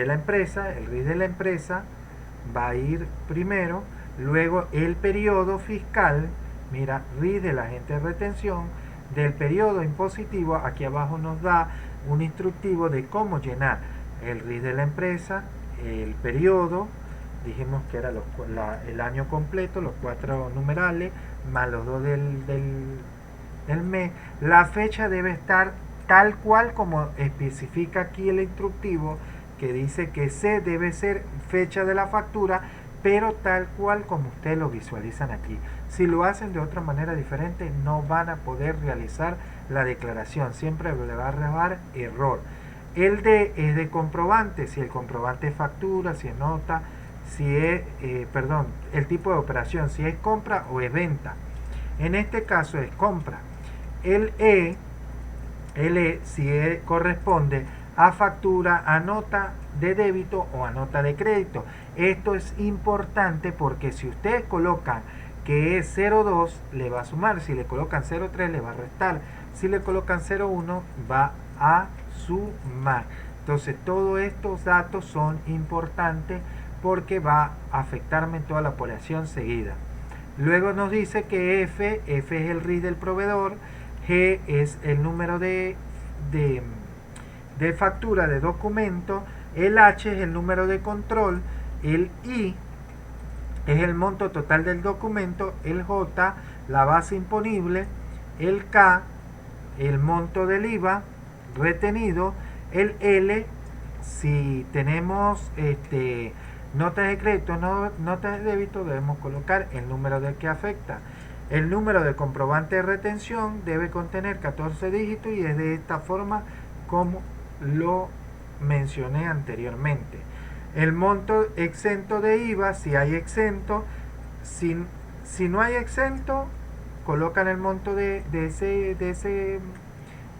la empresa. El RIF de la empresa va a ir primero. Luego el periodo fiscal, mira, RIF de la agente de retención. Del periodo impositivo, aquí abajo nos da un instructivo de cómo llenar el RIF de la empresa, el periodo, dijimos que era el año completo, los 4 numerales, más los 2 del mes. La fecha debe estar tal cual como especifica aquí el instructivo, que dice que C debe ser fecha de la factura, pero tal cual como ustedes lo visualizan aquí. Si lo hacen de otra manera diferente, no van a poder realizar la declaración. Siempre le va a arrojar error. El D es de comprobante, si el comprobante es factura, si es nota, si es, el tipo de operación, si es compra o es venta. En este caso es compra. El E si corresponde a factura, a nota de débito o a nota de crédito. Esto es importante porque si ustedes colocan que es 0,2 le va a sumar, si le colocan 0,3 le va a restar, si le colocan 0,1 va a sumar. Entonces todos estos datos son importantes porque va a afectarme en toda la operación seguida. Luego nos dice que F es el RIF del proveedor, G es el número de factura de documento, el H es el número de control, el I es el monto total del documento, el J la base imponible, el K el monto del IVA retenido, el L si tenemos notas de crédito, notas de débito, debemos colocar el número del que afecta. El número de comprobante de retención debe contener 14 dígitos y es de esta forma como lo mencioné anteriormente. El monto exento de IVA, si hay exento, si no hay exento, colocan el monto de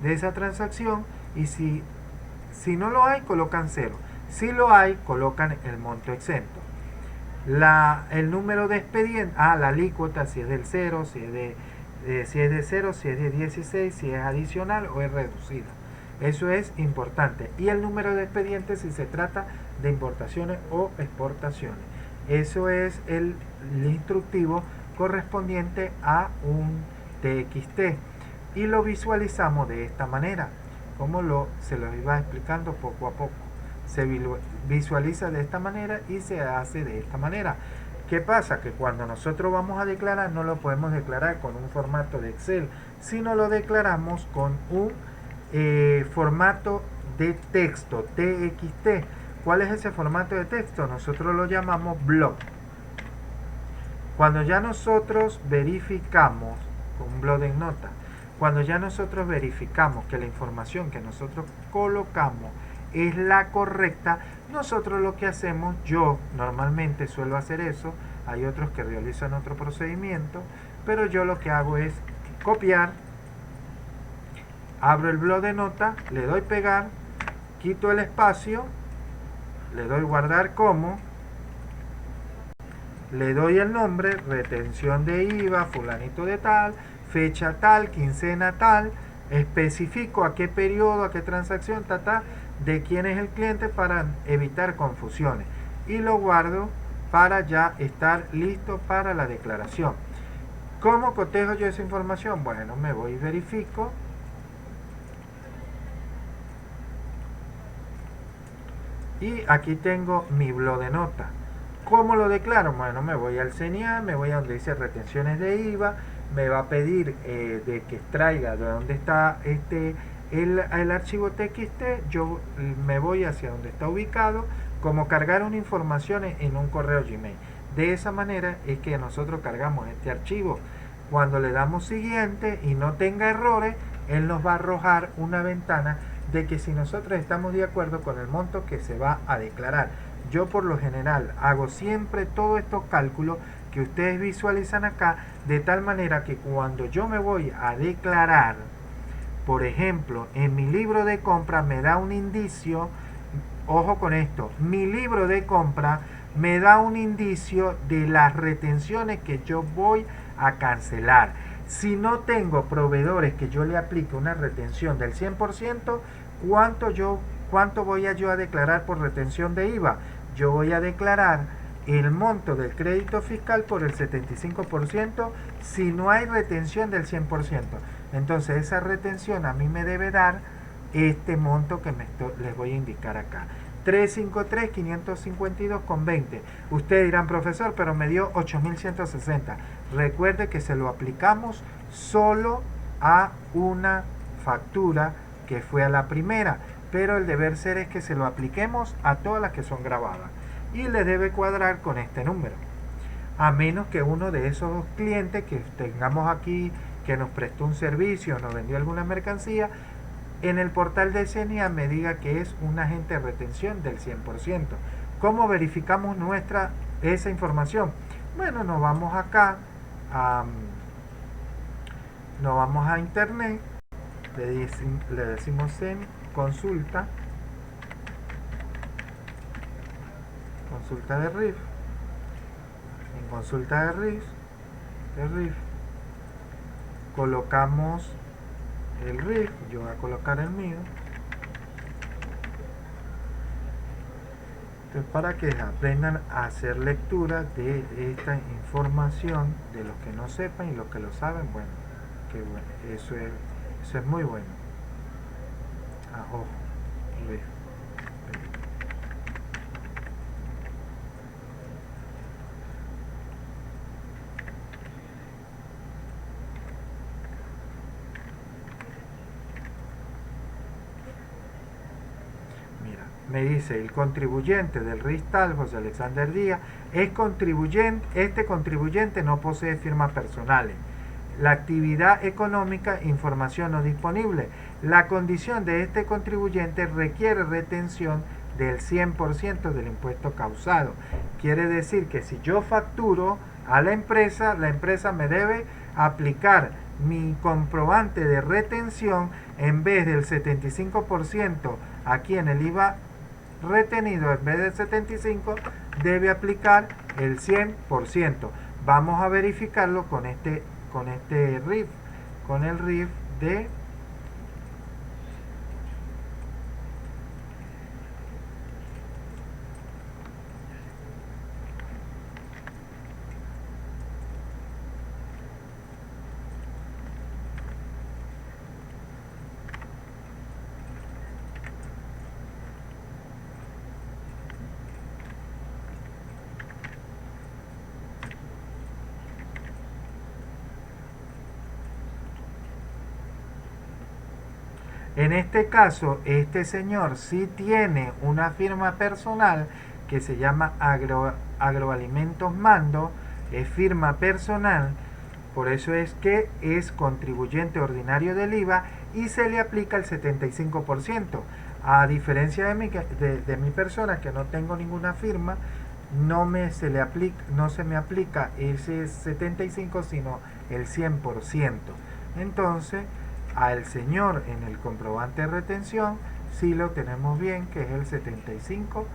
esa transacción, y si no lo hay, colocan 0. Si lo hay, colocan el monto exento. El número de expediente, la alícuota, si es del 0, si es de 0, si es de 16, si es adicional o es reducida. Eso es importante. Y el número de expedientes si se trata de importaciones o exportaciones. Eso es el instructivo correspondiente a un TXT. Y lo visualizamos de esta manera, como se lo iba explicando poco a poco. Se visualiza de esta manera y se hace de esta manera. ¿Qué pasa? Que cuando nosotros vamos a declarar, no lo podemos declarar con un formato de Excel, sino lo declaramos con un formato de texto, TXT. ¿Cuál es ese formato de texto? Nosotros lo llamamos block. Cuando ya nosotros verificamos, con un block de nota, cuando ya nosotros verificamos que la información que nosotros colocamos es la correcta, nosotros lo que hacemos, yo normalmente suelo hacer eso, hay otros que realizan otro procedimiento, pero yo lo que hago es copiar, abro el bloc de nota, le doy pegar, quito el espacio, le doy guardar como, le doy el nombre, retención de IVA, fulanito de tal, fecha tal, quincena tal, especifico a qué periodo, a qué transacción, de quién es el cliente para evitar confusiones. Y lo guardo para ya estar listo para la declaración. ¿Cómo cotejo yo esa información? Bueno, me voy y verifico. Y aquí tengo mi bloc de nota. ¿Cómo lo declaro? Bueno, me voy al CENIAL, me voy a donde dice retenciones de IVA, me va a pedir de que extraiga de dónde está el archivo TXT, yo me voy hacia donde está ubicado, como cargar una información en un correo Gmail. De esa manera es que nosotros cargamos este archivo. Cuando le damos siguiente y no tenga errores, él nos va a arrojar una ventana de que si nosotros estamos de acuerdo con el monto que se va a declarar. Yo por lo general hago siempre todos estos cálculos que ustedes visualizan acá, de tal manera que cuando yo me voy a declarar, por ejemplo, en mi libro de compra me da un indicio, ojo con esto, mi libro de compra me da un indicio de las retenciones que yo voy a cancelar. Si no tengo proveedores que yo le aplique una retención del 100%, ¿cuánto voy yo a declarar por retención de IVA? Yo voy a declarar el monto del crédito fiscal por el 75% si no hay retención del 100%. Entonces esa retención a mí me debe dar este monto que les voy a indicar acá. 353.552,20. Ustedes dirán, profesor, pero me dio 8.160. Recuerde que se lo aplicamos solo a una factura que fue a la primera, pero el deber ser es que se lo apliquemos a todas las que son grabadas y le debe cuadrar con este número, a menos que uno de esos clientes que tengamos aquí que nos prestó un servicio, nos vendió alguna mercancía, en el portal de CENIA me diga que es un agente de retención del 100%. ¿Cómo verificamos esa información? Bueno, nos vamos acá, nos vamos a internet, le decimos consulta de RIF. En consulta de RIF colocamos el RIF, yo voy a colocar el mío. Entonces, para que aprendan a hacer lectura de esta información, de los que no sepan y los que lo saben, bueno, que bueno, eso es muy bueno. Ojo, RIF. Me dice el contribuyente del RIF tal, José Alexander Díaz, este contribuyente no posee firmas personales. La actividad económica, información no disponible. La condición de este contribuyente requiere retención del 100% del impuesto causado. Quiere decir que si yo facturo a la empresa me debe aplicar mi comprobante de retención en vez del 75% aquí en el IVA retenido, en vez del 75 debe aplicar el 100%. Vamos a verificarlo con este RIF, con el RIF En este caso, este señor sí tiene una firma personal que se llama Agroalimentos Mando, es firma personal, por eso es que es contribuyente ordinario del IVA y se le aplica el 75%. A diferencia de mi persona, que no tengo ninguna firma, no se me aplica ese 75%, sino el 100%. Entonces, al señor en el comprobante de retención sí lo tenemos bien, que es el 75%.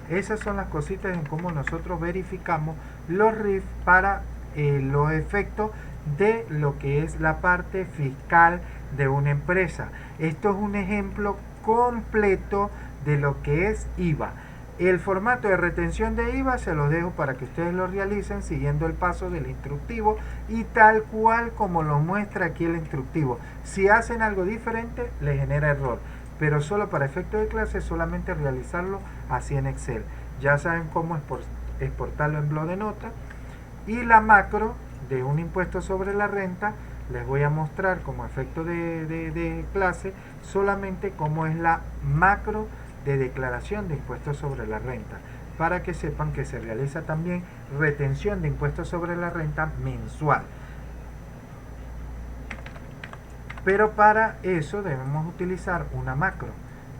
Esas son las cositas en cómo nosotros verificamos los RIF para los efectos de lo que es la parte fiscal de una empresa. Esto es un ejemplo completo de lo que es IVA. El formato de retención de IVA se los dejo para que ustedes lo realicen siguiendo el paso del instructivo y tal cual como lo muestra aquí el instructivo. Si hacen algo diferente, les genera error, pero solo para efecto de clase, solamente realizarlo así en Excel. Ya saben cómo exportarlo en bloc de notas. Y la macro de un impuesto sobre la renta, les voy a mostrar como efecto de clase solamente cómo es la macro de declaración de impuestos sobre la renta, para que sepan que se realiza también retención de impuestos sobre la renta mensual. Pero para eso debemos utilizar una macro,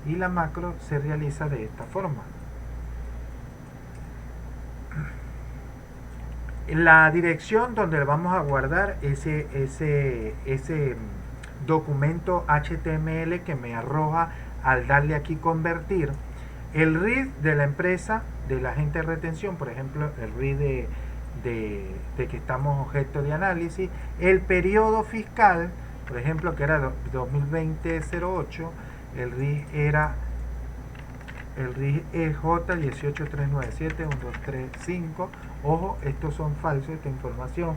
y la macro se realiza de esta forma. La dirección donde vamos a guardar ese documento HTML que me arroja al darle aquí convertir, el RID de la empresa, del agente de retención, por ejemplo, el RID de que estamos objeto de análisis, el periodo fiscal, por ejemplo, que era 2020-08, el RID era el RIG EJ 183971235. Ojo, estos son falsos, esta información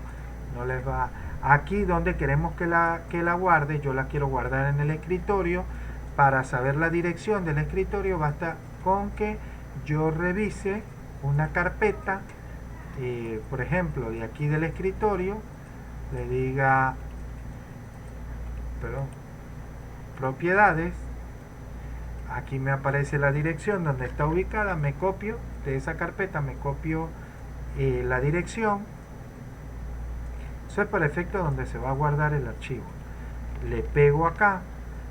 no les va. Aquí donde queremos que la guarde, yo la quiero guardar en el escritorio. Para saber la dirección del escritorio basta con que yo revise una carpeta, por ejemplo, de aquí del escritorio, le diga, propiedades. Aquí me aparece la dirección donde está ubicada, me copio de esa carpeta, me copio la dirección. Eso es para efecto donde se va a guardar el archivo. Le pego acá,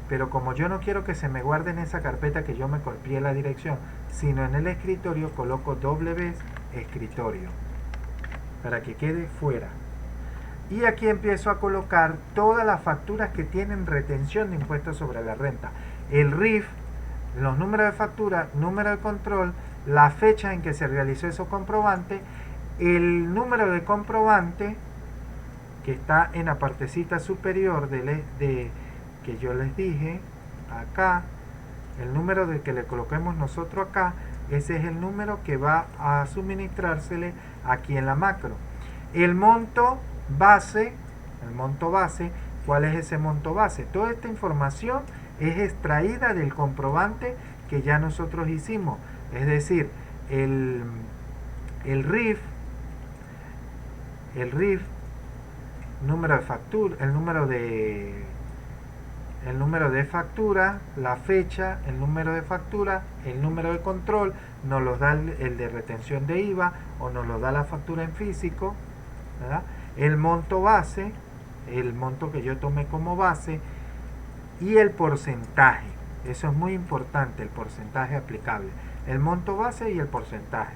pero como yo no quiero que se me guarde en esa carpeta que yo me copié la dirección, sino en el escritorio, coloco doble vez escritorio para que quede fuera. Y aquí empiezo a colocar todas las facturas que tienen retención de impuestos sobre la renta. El RIF, los números de factura, número de control, la fecha en que se realizó ese comprobante, el número de comprobante que está en la partecita superior que yo les dije, acá, el número de que le coloquemos nosotros acá, ese es el número que va a suministrársele aquí en la macro. El monto base, ¿cuál es ese monto base? Toda esta información es extraída del comprobante que ya nosotros hicimos, es decir, el RIF, número de factura, el número de factura, la fecha, el número de factura, el número de control, nos lo da el de retención de IVA o nos lo da la factura en físico, ¿verdad? El monto base, el monto que yo tomé como base, y el porcentaje. Eso es muy importante, el porcentaje aplicable. El monto base y el porcentaje.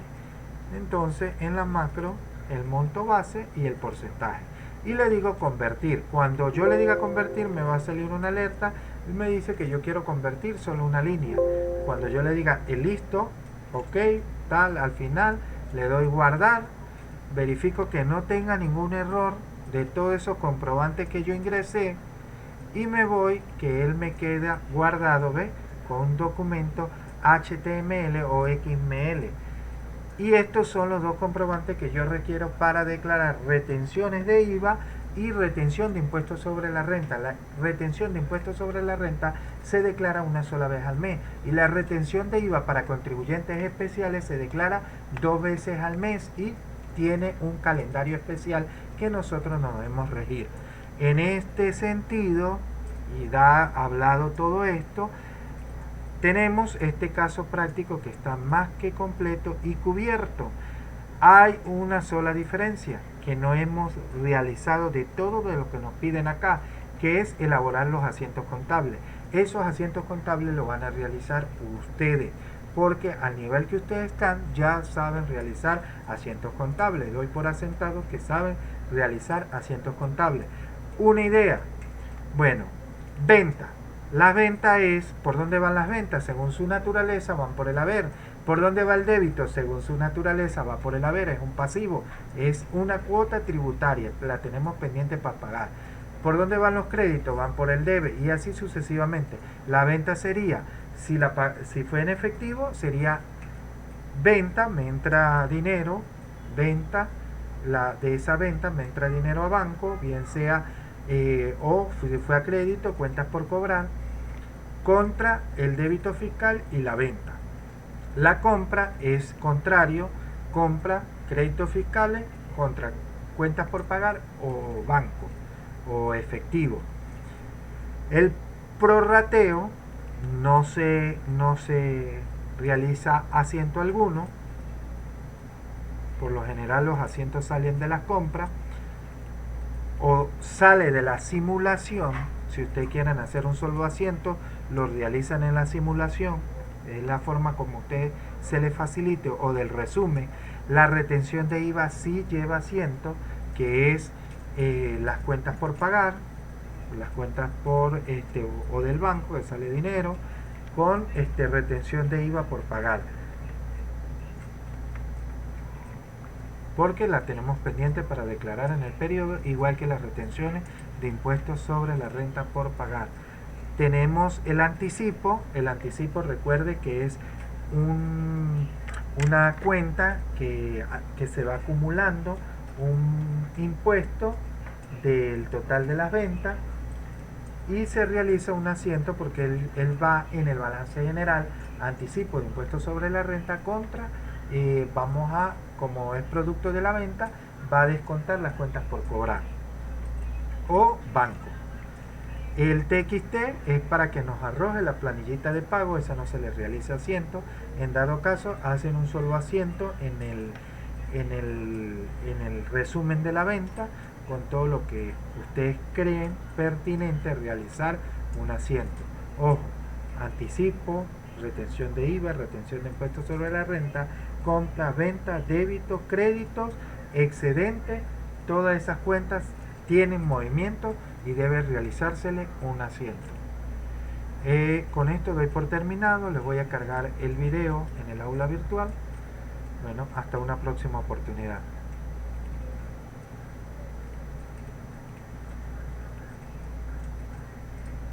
Entonces, en la macro, el monto base y el porcentaje. Y le digo convertir. Cuando yo le diga convertir, me va a salir una alerta y me dice que yo quiero convertir solo una línea. Cuando yo le diga listo, ok, tal, al final, le doy guardar. Verifico que no tenga ningún error de todos esos comprobantes que yo ingresé. Y me voy, que él me queda guardado, ¿ve? Con un documento HTML o XML. Y estos son los dos comprobantes que yo requiero para declarar retenciones de IVA y retención de impuestos sobre la renta. La retención de impuestos sobre la renta se declara una sola vez al mes y la retención de IVA para contribuyentes especiales se declara 2 veces al mes y tiene un calendario especial que nosotros nos debemos regir. En este sentido, y da hablado todo esto, tenemos este caso práctico que está más que completo y cubierto. Hay una sola diferencia que no hemos realizado de todo de lo que nos piden acá, que es elaborar los asientos contables. Esos asientos contables lo van a realizar ustedes, porque al nivel que ustedes están ya saben realizar asientos contables. Doy por asentado que saben realizar asientos contables. Una idea, bueno, venta. La venta es, ¿por dónde van las ventas? Según su naturaleza van por el haber. ¿Por dónde va el débito? Según su naturaleza va por el haber, es un pasivo, es una cuota tributaria, la tenemos pendiente para pagar. ¿Por dónde van los créditos? Van por el debe y así sucesivamente. La venta sería, si fue en efectivo, sería venta, me entra dinero, venta, de esa venta me entra dinero a banco, bien sea, o si fue a crédito, cuentas por cobrar, contra el débito fiscal y la venta. La compra es contrario, compra, créditos fiscales contra cuentas por pagar o banco o efectivo. El prorrateo no se realiza asiento alguno. Por lo general los asientos salen de las compras o sale de la simulación. Si ustedes quieren hacer un solo asiento, lo realizan en la simulación. Es la forma como a usted se le facilite, o del resumen. La retención de IVA sí lleva asiento, que es las cuentas por pagar, las cuentas por o del banco que sale dinero, con retención de IVA por pagar, porque la tenemos pendiente para declarar en el periodo, igual que las retenciones de impuestos sobre la renta por pagar. Tenemos el anticipo recuerde que es una cuenta que se va acumulando un impuesto del total de las ventas y se realiza un asiento porque él va en el balance general, anticipo de impuestos sobre la renta contra, como es producto de la venta, va a descontar las cuentas por cobrar o banco. El TXT es para que nos arroje la planillita de pago, esa no se le realiza asiento. En dado caso, hacen un solo asiento en el resumen de la venta con todo lo que ustedes creen pertinente realizar un asiento. Ojo, anticipo, retención de IVA, retención de impuestos sobre la renta, compra, venta, débito, créditos, excedente, todas esas cuentas tienen movimiento y debe realizársele un asiento. Con esto doy por terminado, les voy a cargar el video en el aula virtual. Bueno, hasta una próxima oportunidad.